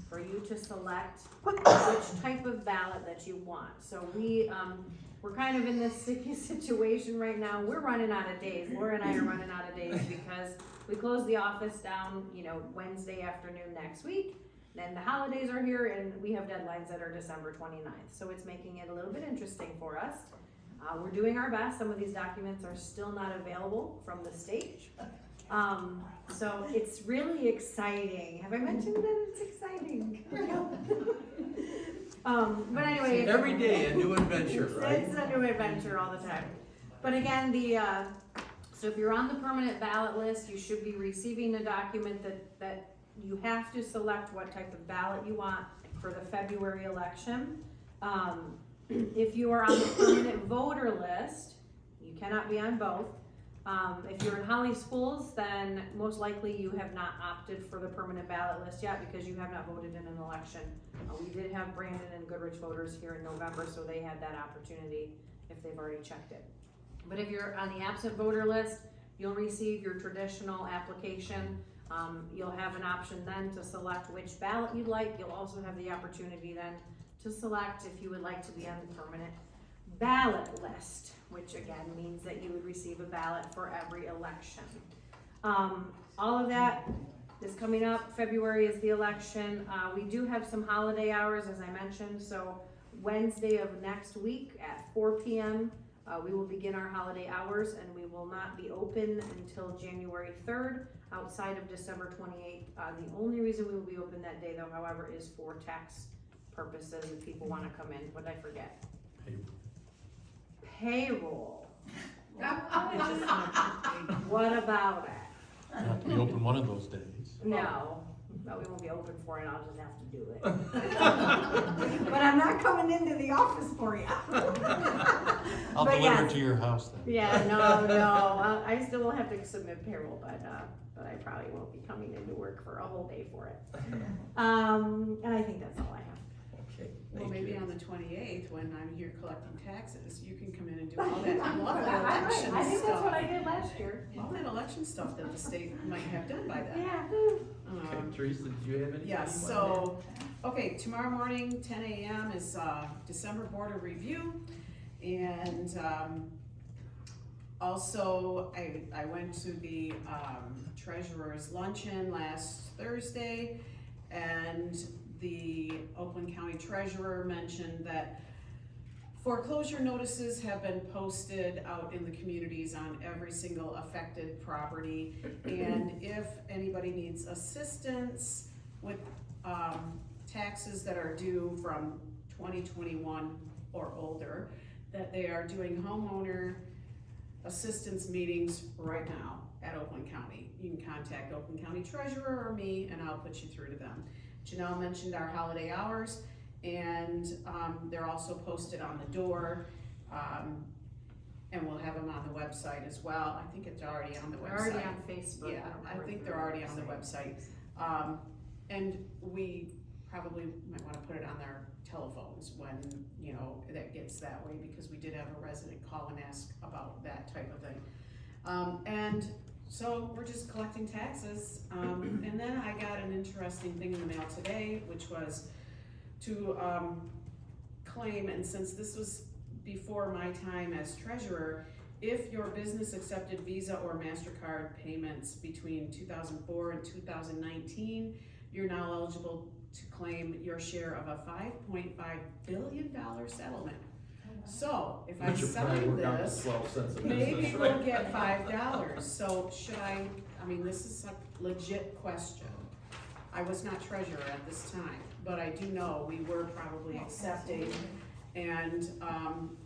for you to select which type of ballot that you want. So we're kind of in this sticky situation right now. We're running out of days. Laura and I are running out of days because we close the office down, Wednesday afternoon next week. Then the holidays are here and we have deadlines that are December 29th. So it's making it a little bit interesting for us. We're doing our best. Some of these documents are still not available from the state. So it's really exciting. Have I mentioned that it's exciting? But anyway. Every day a new adventure, right? It's a new adventure all the time. But again, so if you're on the permanent ballot list, you should be receiving a document that you have to select what type of ballot you want for the February election. If you are on the permanent voter list, you cannot be on both. If you're in Holly schools, then most likely you have not opted for the permanent ballot list yet because you have not voted in an election. We did have Brandon and Goodrich voters here in November, so they had that opportunity if they've already checked it. But if you're on the absent voter list, you'll receive your traditional application. You'll have an option then to select which ballot you'd like. You'll also have the opportunity then to select if you would like to be on the permanent ballot list, which again means that you would receive a ballot for every election. All of that is coming up. February is the election. We do have some holiday hours, as I mentioned, so Wednesday of next week at 4 p.m. We will begin our holiday hours, and we will not be open until January 3rd, outside of December 28th. The only reason we will be open that day, though, however, is for tax purposes if people want to come in. What did I forget? Payroll. What about it? You have to be open one of those days. No, we won't be open for it. I'll just have to do it. But I'm not coming into the office for you. I'll But deliver yes. it to your house then. Yeah, no. I still will have to submit payroll, but I probably won't be coming into work for a whole day for it. And I think that's all I have. Okay, Well, thank maybe you. on the 28th, when I'm here collecting taxes, you can come in and do all that lovely election I think that's what I stuff. did last year. All that election stuff that the state might have done by then. Yeah. Okay, Teresa, did you have anything? Yes, you wanted to so, okay, tomorrow morning, 10 a.m. is December Board of Review. And also, I went to the treasurer's luncheon last Thursday, and the Oakland County Treasurer mentioned that foreclosure notices have been posted out in the communities on every single affected property. And if anybody needs assistance with taxes that are due from 2021 or older, that they are doing homeowner assistance meetings right now at Oakland County. You can contact Oakland County Treasurer or me, and I'll put you through to them. Janelle mentioned our holiday hours, and they're also posted on the door, and we'll have them on the website as well. I think it's already on the website. They're already on Facebook. Yeah, I think they're already on the website. And we probably might wanna put it on their telephones when, that gets that way, because we did have a resident call and ask about that type of thing. And so we're just collecting taxes, and then I got an interesting thing in the mail today, which was to claim, and since this was before my time as treasurer, if your business accepted Visa or MasterCard payments between 2004 and 2019, you're now eligible to claim your share of a $5.5 billion settlement. So, if I Which would probably sign work out to this, 12 cents a maybe business, we'll right? get $5. So should I mean, this is a legit question. I was not treasurer at this time, but I do know we were probably accepting. And,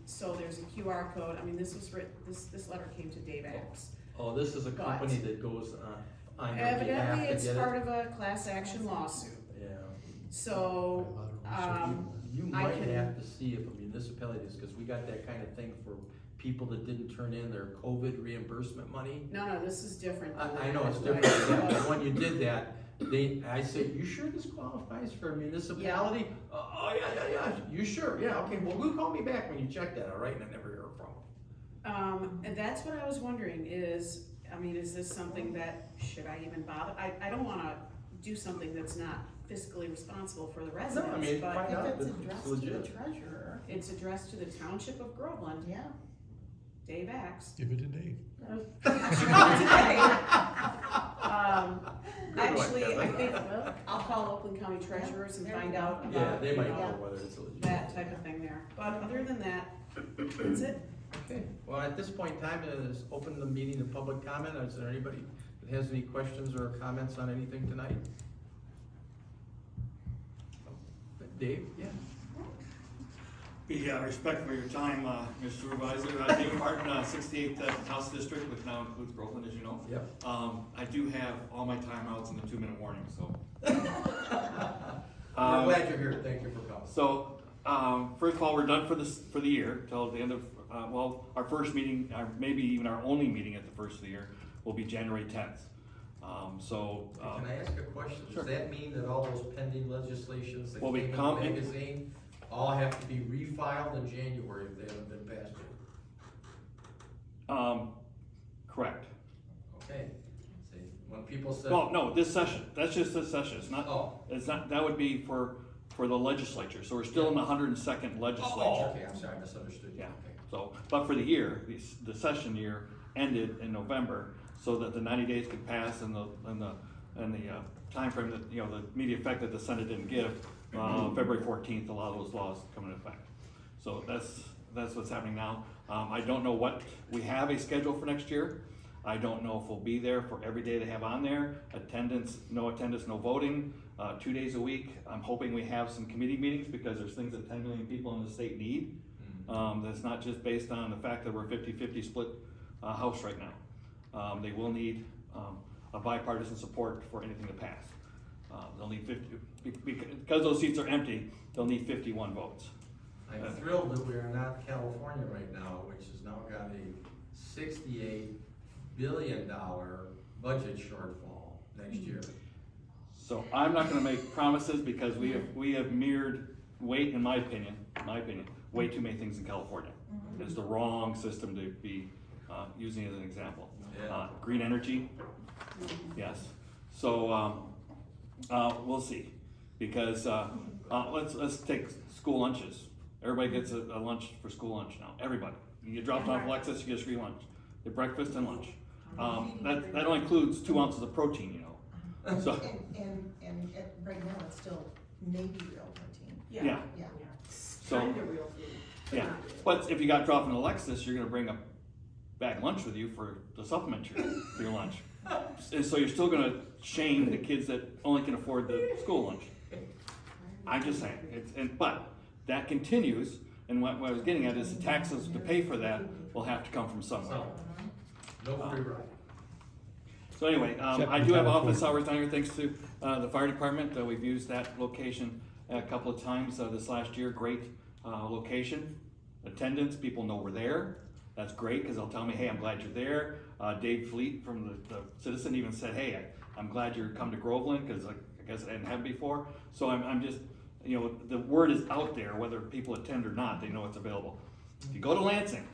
so there's a QR code. I mean, this was written, this letter came to Dave X. Oh, this is a But- company that goes on your behalf Evidently, to it's get part it? of a class action lawsuit. Yeah. So, You I might can- have to see if a municipality is, because we got that kind of thing for people that didn't turn in their COVID reimbursement money. no, this is different than I know it's that. different than that, but when you did that, I said, you sure this qualifies for a municipality? Oh, yeah, you sure? Yeah, okay, well, you call me back when you check that, all right, and I never hear from them. And that's what I was wondering is, I mean, is this something that, should I even bother? I don't wanna do something that's not fiscally responsible for the No, residents, I mean, but find out If that it's it's addressed to the legit. treasurer, it's addressed to the Township of Groveland, yeah. Dave Axe. Give it to Dave. Good one, Actually, I Kevin. think, I'll call Oakland County treasurers and find out Yeah, about, they you might know, know whether it's legit. that type of thing there. But other than that, that's it. Okay, well, at this point in time, let's open the meeting to public comment. Is there anybody that has any questions or comments on anything tonight? Dave? Yeah. We respect for your time, Mr. Supervisor. David Martin, 68th House District, which now includes Groveland, as you know. Yep. I do have all my timeouts in the 2-minute warning, so. I'm glad you're here. Thank you for coming. So, first of all, we're done for the year, till the end of, our first meeting, maybe even our only meeting at the first of the year, will be January 10th. Can I ask a question? Sure. Does that mean that all those pending legislations that Will came in the become- magazine all have to be refiled in January if they haven't been passed yet? Correct. Okay. See, when people say. Well, no, this session, that's just this session, Oh. it's not, that would be for the legislature, so we're still in the 102nd legislature. Oh, okay, I'm sorry, I misunderstood you. Yeah, Okay. so, but for the year, the session year ended in November, so that the 90 days could pass and the timeframe that, you know, the immediate effect that the Senate didn't give, February 14th, a lot of those laws come into effect. So that's what's happening now. I don't know what, we have a schedule for next year. I don't know if we'll be there for every day they have on there. Attendance, no voting, 2 days a week. I'm hoping we have some committee meetings because there's things that 10 million people in the state need. That's not just based on the fact that we're 50-50 split House right now. They will need a bipartisan support for anything to pass. They'll need 50, because those seats are empty, they'll need 51 votes. I'm thrilled that we are not California right now, which has now got a $68 billion budget shortfall next year. So I'm not gonna make promises because we have mirrored, in my opinion, way too many things in California. It's the wrong system to be using as an example. Yeah. Green energy, yes. So we'll see, because let's take school lunches. Everybody gets a lunch for school lunch now. Everybody. You get dropped off Lexus, you get free lunch. Get breakfast and lunch. That only includes 2 ounces of protein, you know. So And right now, it's still maybe real protein. yeah. Yeah. So Kinda real food. yeah. But if you got dropped in a Lexus, you're gonna bring a bag lunch with you to supplement your lunch. And so you're still gonna shame the kids that only can afford the school lunch. I'm just saying, but that continues, and what I was getting at is the taxes to pay for that will have to come from somewhere. No free ride. So anyway, I do have office hours down here thanks to the fire department. We've used that location a couple of times this last year. Great location. Attendance, people know we're there. That's great because they'll tell me, hey, I'm glad you're there. Dave Fleet from the Citizen even said, hey, I'm glad you're come to Groveland because I guess I didn't have before. So I'm just, you know, the word is out there, whether people attend or not, they know it's available. If you go to Lansing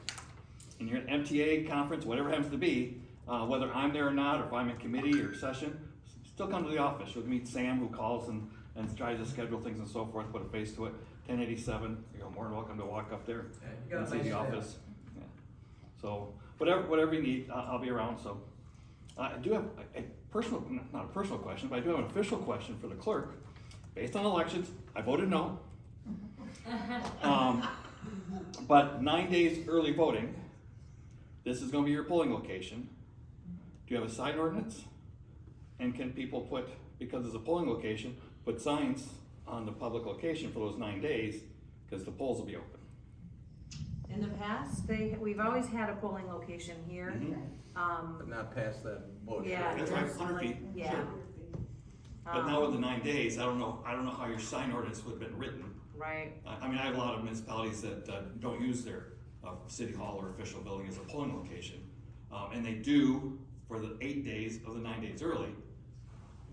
and you're at an MTA conference, whatever it happens to be, whether I'm there or not, or if I'm in committee or session, still come to the office. You'll meet Sam who calls and and tries to schedule things and so forth, put a face to it. 1087, you're more than welcome to walk up there Yeah, you got a and see nice the staff. office. Yeah. So, whatever you need, I'll be around, so. I do have a personal, not a personal question, but I do have an official question for the clerk. Based on elections, I voted no. But 9 days early voting, this is gonna be your polling location. Do you have a sign ordinance? And can people put, because it's a polling location, put signs on the public location for those 9 days, because the polls will be open? In the past, we've always had a polling location here. But not past that bush. Yeah. right? That's right, 100 feet. Yeah. Sure. But now with the 9 days, I don't know how your sign ordinance would have been written. Right, I mean, I have a lot of municipalities that don't use their city hall or official building as a polling location. And they do for the 8 days of the 9 days early.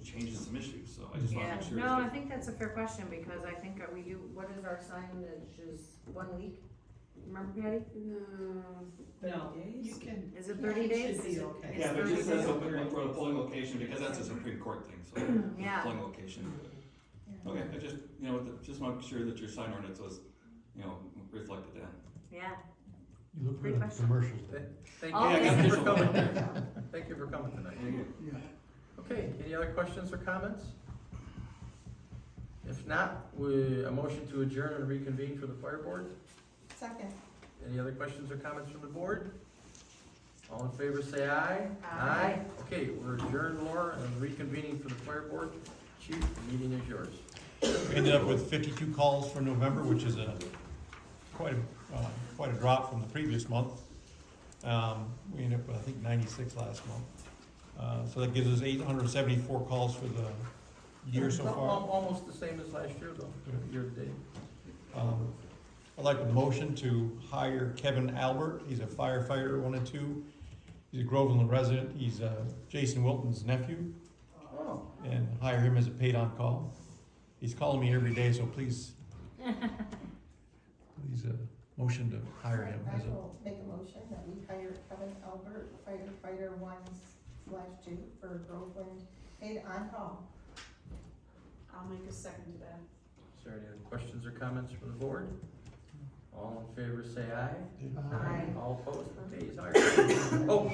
It changes some issues, so I just want yeah, to make sure. no, I think that's a fair question, because I think we do, what is our signage, is 1 week? Remember, Patty? No, you can. Is it 30 days? Should be okay. Yeah, but it just 30 says days. open for the polling location, because that's a Supreme Court thing, so. Yeah. Polling location. Okay, I just, just want to make sure that your sign ordinance was, reflected that. Yeah, You look Great good at the question. commercials. Thank Always. you for coming. Thank you for coming tonight. Yeah. Okay, any other questions or comments? If not, a motion to adjourn and reconvene for the fire board? Second. Any other questions or comments from the board? All in favor, say aye. Aye. Okay, we're adjourned, Laura, and reconvening for the fire board. Chief, the meeting is yours. We ended up with 52 calls for November, which is quite a drop from the previous month. We ended up with, I think, 96 last month. So that gives us 874 calls for the year so far. Almost the same as last year, though, year to date. I'd like a motion to hire Kevin Albert. He's a firefighter, 1 and 2. He's a Groveland resident. He's Jason Wilton's nephew, Oh, and hire him as a paid-on-call. He's calling me every day, so please, motion to hire him I as a. will make a motion that we hire Kevin Albert, firefighter 1/2 for Groveland, paid on call. I'll make a second to that. is there any other questions or comments from the board? All in favor, say aye. Aye. All opposed? Okay, he's hired. Oh,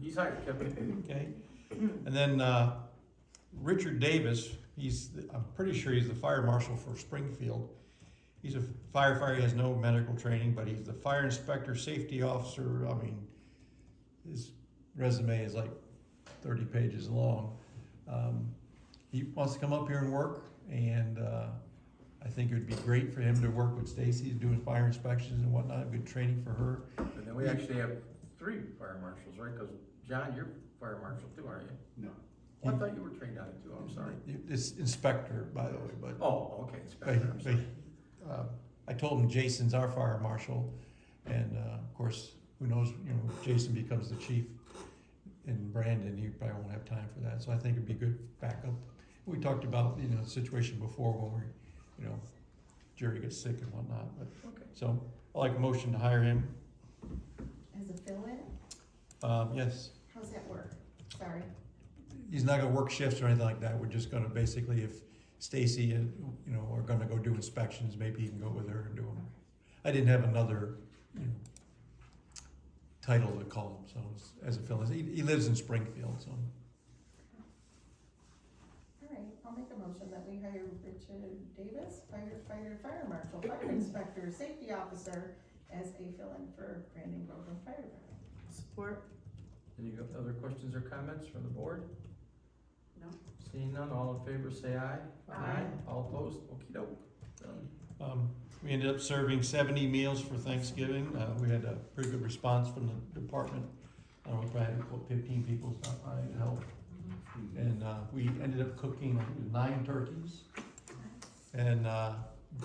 he's hired, Kevin. Okay, and then, Richard Davis, I'm pretty sure he's the fire marshal for Springfield. He's a firefighter, he has no medical training, but he's the fire inspector, safety officer. I mean, his resume is like 30 pages long. He wants to come up here and work, and, I think it would be great for him to work with Stacy, doing fire inspections and whatnot, good training for her. And then we actually have 3 fire marshals, right? Because, John, you're fire marshal too, aren't you? No. Oh, I thought you were trained on it too, I'm sorry. This inspector, by the way, but. Oh, okay, inspector, I'm sorry. I told him Jason's our fire marshal, and, of course, who knows, if Jason becomes the chief in Brandon, he probably won't have time for that, so I think it'd be good backup. We talked about, the situation before when Jerry gets sick and whatnot, but, Okay. so, I'd like a motion to hire him. As a fill-in, Yes, how's that work? Sorry. he's not gonna work shifts or anything like that, we're just gonna basically, if Stacy and, are gonna go do inspections, maybe he can go with her and do them. I didn't have another, title to call him, so it's as a fill-in. He lives in Springfield, so. All right, I'll make a motion that we hire Richard Davis, firefighter, fire marshal, fire inspector, safety officer, as a fill-in for Brandon Groveland Fire Department. support. Any other questions or comments from the board? No. Seeing none, all in favor, say aye. Aye. All opposed? Okey-doke. Done. We ended up serving 70 meals for Thanksgiving. We had a pretty good response from the department. I don't know if I had 15 people stop by and help. And we ended up cooking 9 turkeys and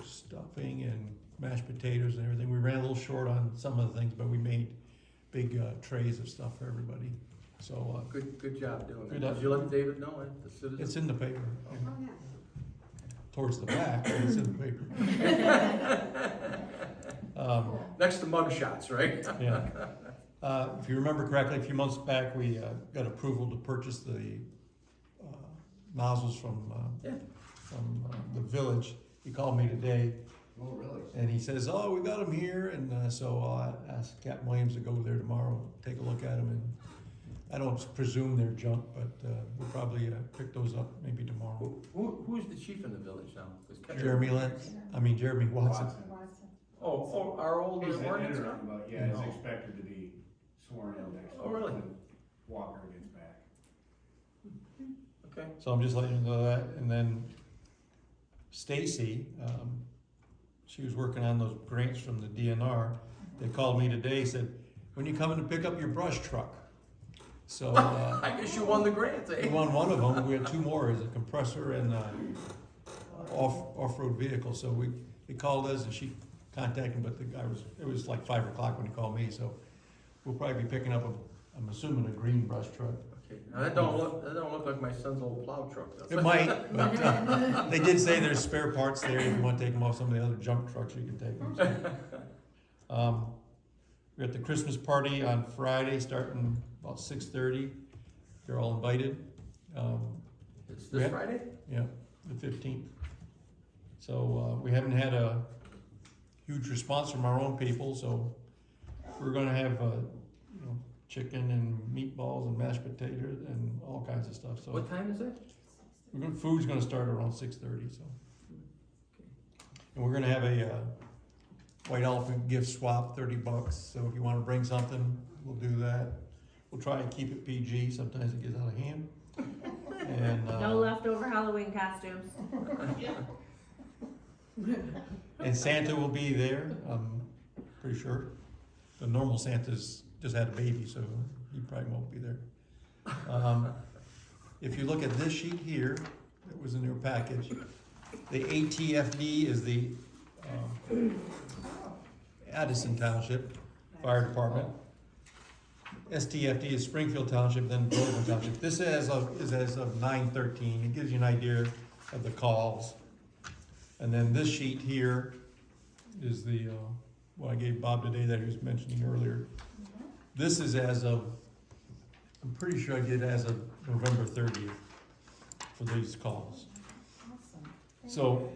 stuffing and mashed potatoes and everything. We ran a little short on some of the things, but we made big trays of stuff for everybody. So Good job doing Good that. Did you let David know it, the citizen? it's in the paper. Oh, yeah. Towards the back, but it's in the paper. Next to mug shots, right? Yeah. If you remember correctly, a few months back, we got approval to purchase the nozzles from Yeah. village. He called me today Oh, really? and he says, oh, we got them here, and so I asked Captain Williams to go there tomorrow, take a look at them, and I don't presume they're junk, but we'll probably pick those up maybe tomorrow. Who's the chief in the village now? 'Cause Kevin- Jeremy Watson. Oh, our old He's ordinance guy? interim, but yeah, he's Oh. expected to be sworn in next week. Oh, really? when Walker gets back. Okay. So I'm just letting you know that, and then Stacy, she was working on those grants from the DNR. They called me today, said, when you coming to pick up your brush truck? So, I guess you won the grant, we eh? won one of them, we had two more, is a compressor and off-road vehicle, so he called us and she contacted him, but the guy it was like 5 o'clock when he called me, so we'll probably be picking up I'm assuming a green brush truck. Okay, now that don't look like my son's old plow truck, does it? It might, but they did say there's spare parts there, if you wanna take them off some of the other junk trucks, you can take them. So. We're at the Christmas party on Friday, starting about 6:30. They're all invited. It's this Friday? Yeah, the 15th. So, we haven't had a huge response from our own people, so we're gonna have, chicken and meatballs and mashed potatoes and all kinds of stuff, so. What time is it? Food's gonna start around 6:30, so. And we're gonna have a, white elephant gift swap, $30, so if you wanna bring something, we'll do that. We'll try and keep it PG, sometimes it gets out of hand. And, No leftover Halloween costumes. and Santa will be there, I'm pretty sure. The normal Santa's just had a baby, so he probably won't be there. If you look at this sheet here, that was in your package, the ATFD is the Addison Township Fire Department. STFD is Springfield Township, then Groveland Township. This is as of 9/13. It gives you an idea of the calls. And then this sheet here is the, what I gave Bob today that he was mentioning earlier. This is as of, I'm pretty sure I did as of November 30th for these calls. So,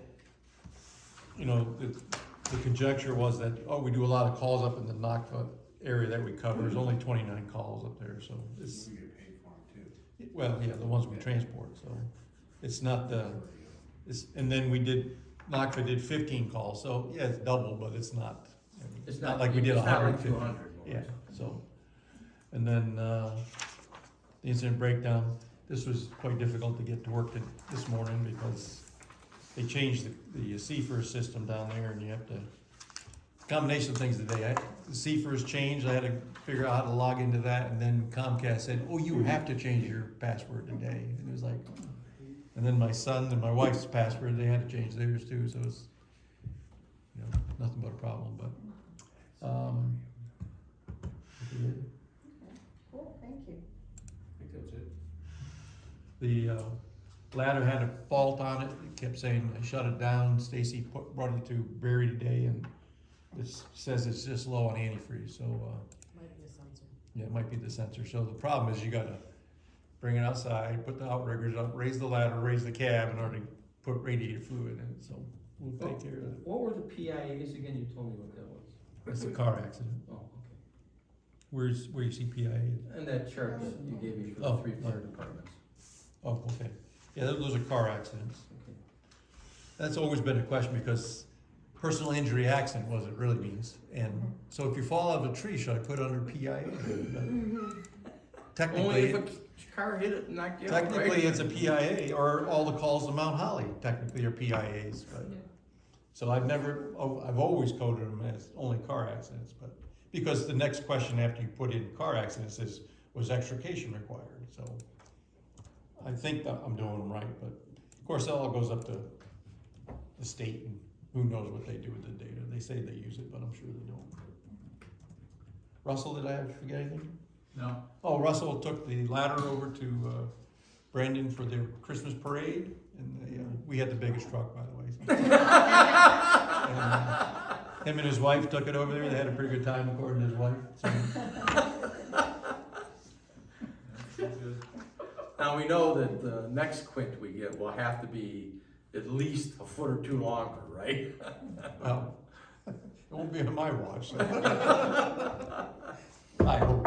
the conjecture was that, we do a lot of calls up in the Knoxville area that we cover. There's only 29 calls up there, so it's, We get paid for them too. well, yeah, the ones we transport, so it's not and then Knoxville did 15 calls, so yeah, it's double, but it's not, It's not like we did it's not like 150. 200 more. Yeah, so, and then, the incident breakdown, this was quite difficult to get to work this morning because they changed the CFIRS system down there and you have to, combination of things today. The CFIRS changed, I had to figure out how to log into that, and then Comcast said, oh, you have to change your password today. And it was like, and then my son and my wife's password, they had to change theirs too, so it's, nothing but a problem, but, Cool, thank you. I think that's it. the ladder had a fault on it. It kept saying, I shut it down. Stacy brought it to Barry today, and it says it's just low on antifreeze, so, Might be a sensor. yeah, it might be the sensor. So the problem is you gotta bring it outside, put the outriggers up, raise the ladder, raise the cab in order to put radiator fluid in it, so we'll take care of it. What were the PIAs again? You told me what that was. It's a car accident. Oh, okay. Where you see PIA? And that chart that you gave me for Oh, the 3 yeah. fire departments. Oh, okay. Yeah, those are car accidents. Okay. That's always been a question because personal injury accident, what it really means. And so if you fall out of a tree, should I put it under PIA? Technically, Only if a car hit it and knocked you out, right? technically it's a PIA, or all the calls to Mount Holly technically are PIAs, but. So I've always coded them as only car accidents, but, because the next question after you put in car accidents is, was extrication required? So I think that I'm doing them right, but of course that all goes up to the state and who knows what they do with the data. They say they use it, but I'm sure they don't. Russell, did I forget anything? No. Oh, Russell took the ladder over to Brandon for their Christmas parade, and we had the biggest truck, by the way. And, him and his wife took it over there. They had a pretty good time, according to his wife. So. Now, we know that the next quint we get will have to be at least a foot or two longer, right? Well, it won't be on my watch, so. I hope.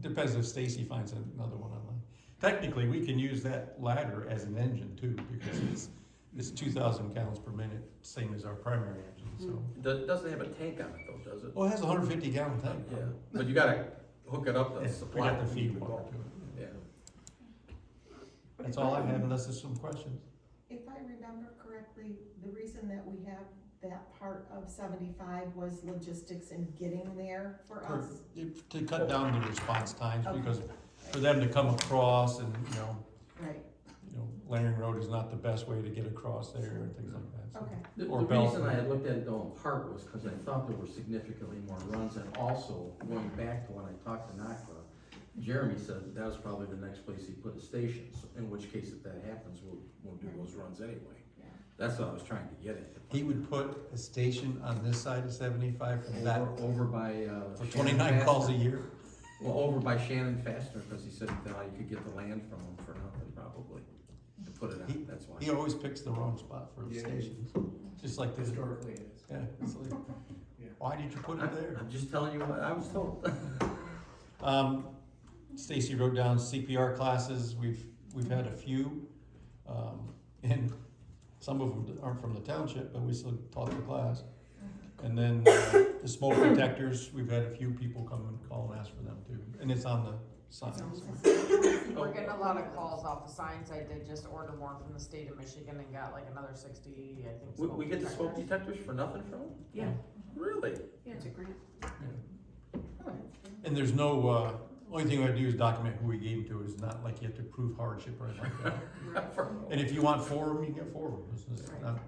Depends if Stacy finds another one online. Technically, we can use that ladder as an engine too, because it's 2,000 gallons per minute, same as our primary engine, so. It doesn't have a tank on it though, does it? Well, it has a 150 gallon tank. Yeah, but you gotta hook it up Yeah, to we supply. got to it. feed water to it. Yeah. That's all I have unless there's some questions. If I remember correctly, the reason that we have that part of 75 was logistics and getting there for us. To cut down the response times, Okay. because for them to come across and, Right, Laring Road is not the best way to get across there and things like that. so. okay. The Or reason Belfort. I had looked at it though in part was because I thought there were significantly more runs, and also, going back to when I talked to NACRA, Jeremy said that was probably the next place he put a station, so in which case if that happens, we'll do those runs anyway. Yeah. That's what I was trying to get at. He would put a station on this side of 75 from that, Over by, for Shannon 29 calls a Fastener. year. Well, over by Shannon Fastener, because he said that you could get the land from him for nothing probably, to put it on, that's why. He always picks the wrong spot for the Yeah. stations, just like this. Historically it is. Yeah, it's like, Yeah. why did you put it there? I'm just telling you what I was told. Stacy wrote down CPR classes, we've had a few, and some of them aren't from the township, but we still taught the class. And then the smoke detectors, we've had a few people come and call and ask for them too, and it's on the signs. We're getting a lot of calls off the signs. I did just order more from the state of Michigan and got like another 60, I think. We get the smoke detectors. detectors for nothing from them? Yeah, Really? Yeah, it's a grant. And there's no, only thing we have to do is document who we gave them to, it's not like you have to prove hardship or anything like that. And if you want 4 of them, you can get 4 of them, it's just not.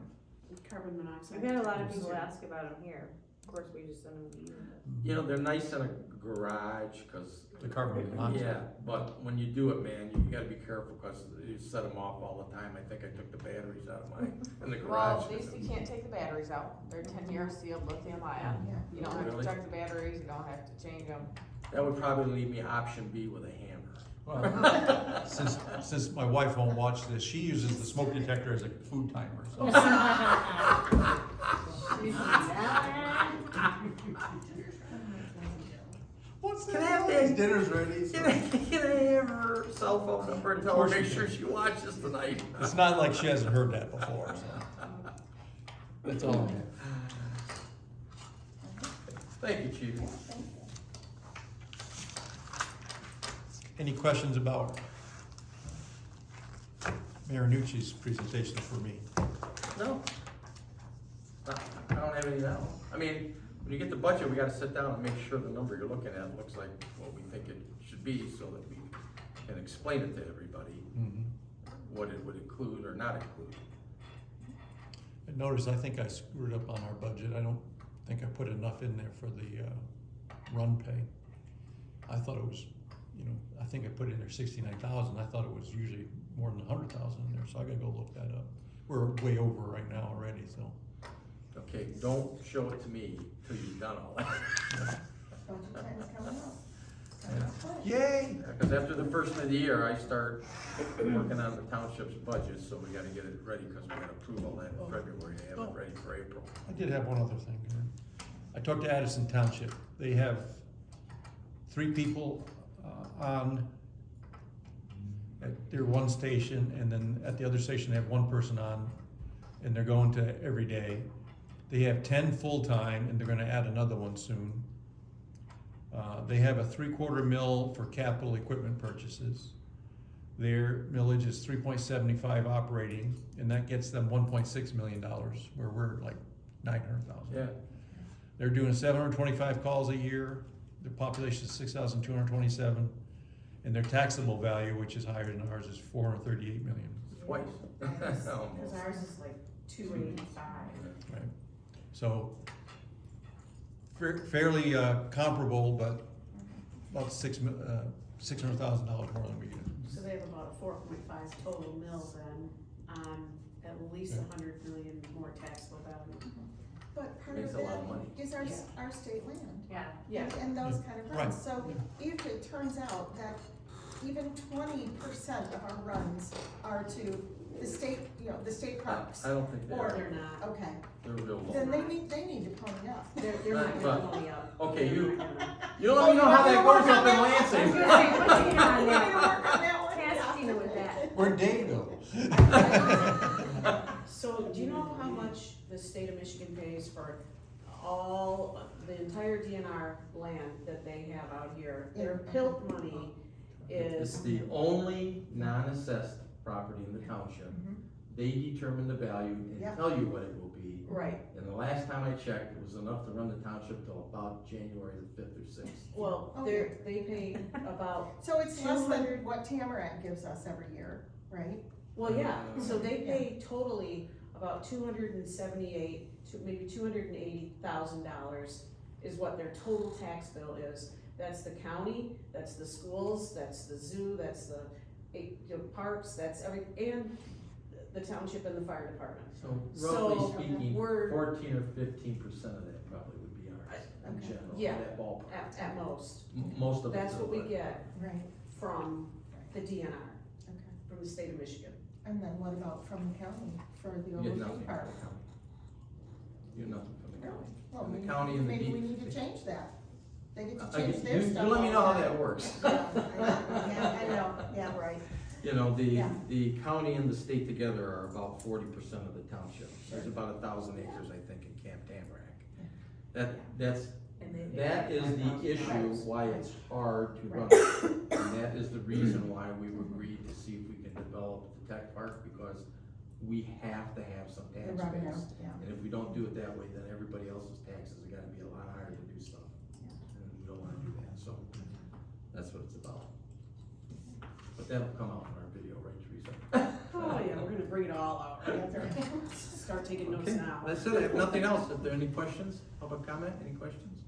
Carbon monoxide. We've had a lot of people ask about them here. Of course, we just send them to you. You know, they're nice in a garage, cause. The carbon monoxide. Yeah, but when you do it, man, you gotta be careful, cause you set them off all the time. I think I took the batteries out of mine in the garage. well, at least you can't take the batteries out. They're 10-year sealed lithium ion. Yeah. You don't have to Really? check the batteries, you don't have to change them. That would probably leave me option B with a hammer. Well, since my wife won't watch this, she uses the smoke detector as a food timer, so. What's Can I that? have that? Dinner's ready. so- Can I have her cell phone number and tell her, Of course make you sure can. she watches tonight? It's not like she hasn't heard that before, so. That's all I have. Thank you, chief. Any questions about Mayor Nucci's presentation for me? No. I don't have any now. I mean, when you get the budget, we gotta sit down and make sure the number you're looking at looks like what we think it should be, so that we can explain it to everybody, what it would include or not include. And notice, I think I screwed up on our budget. I don't think I put enough in there for the, run pay. I thought it was, I think I put in there 69,000. I thought it was usually more than 100,000 in there, so I gotta go look that up. We're way over right now already, so. Okay, don't show it to me till you've done all that. Budget time is coming up. Yay! Because after the first of the year, I start working on the township's budget, so we gotta get it ready, because we gotta approve all that in February to have it ready for April. I did have one other thing here. I talked to Addison Township. They have 3 people on at their one station, and then at the other station, they have 1 person on, and they're going to every day. They have 10 full-time, and they're gonna add another one soon. They have a 3/4 mil for capital equipment purchases. Their millage is 3.75 operating, and that gets them $1.6 million, where we're like 900,000. Yeah, They're doing 725 calls a year. Their population is 6,227, and their taxable value, which is higher than ours, is 438 million. twice. Because Almost. ours is like 285. Right. So fairly comparable, but about $600,000 more than we get. So they have about a 4.5 total mil then, on at least 100 million more taxable value. But part Makes of a lot of that money. is our state land. Yeah. Yeah. And those kind of runs, Right. so if it turns out that even 20% of our runs are to the state, the state parks. I don't think they Or are. they're not, Okay, They're real low. then they need to pony up. they're not But- gonna pony up. Okay, They're you not gonna. let me know how that goes up in I was Lansing. gonna say, put Tina on You need to that. work on that one. Task Tina with that. Where'd Dave go? So, do you know how much the state of Michigan pays for the entire DNR land that they have out here? Their PILT money It's is, the only non-assessed property in the township. They determine the value and Yep. tell you what it will be. right, And the last time I checked, it was enough to run the township till about January the 5th or 6th. well, they pay about, So it's less than 200 what Tamarack gives us every year, right? well, yeah, so they pay totally about maybe $280,000 is what their total tax bill is. That's the county, that's the schools, that's the zoo, that's the parks, that's and the township and the fire department. So So, roughly speaking, we're- 14 or 15% of that probably would be ours in Okay. general, Yeah. that ballpark. At most. Most of it. That's what we get Right. from the DNR, Okay. from the state of Michigan. And then what about from the county for the You get old nothing theme from park? the county. You get nothing from the county. Well, And the maybe- county and the maybe we D- need to change that. They get to You change their stuff. let me know all how the that time. works. Yeah, I know, yeah, right. You know, Yeah. the county and the state together are about 40% of the township. There's about 1,000 acres, I think, in Camp Tamarack. That is the issue why it's hard to run. And that is the reason why we've agreed to see if we can develop the tech park, because we have to have some The tax revenue, base. yeah. And if we don't do it that way, then everybody else's taxes are gonna be a lot higher to do stuff. And we don't wanna do that, so that's what it's about. But that'll come out in our video, right, Teresa? Oh, yeah, we're gonna bring it all out, right? Start taking notes Okay, now. that's it, I have nothing else. If there are any questions, public comment, any questions?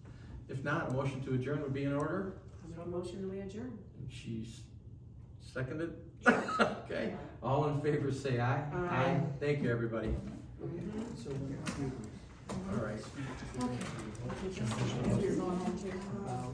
If not, a motion to adjourn would be in order. I make a motion that we adjourn. And she's seconded? Okay, all in favor say aye. Aye. Thank you, everybody. So we have to, All right. So you're going home too? uh,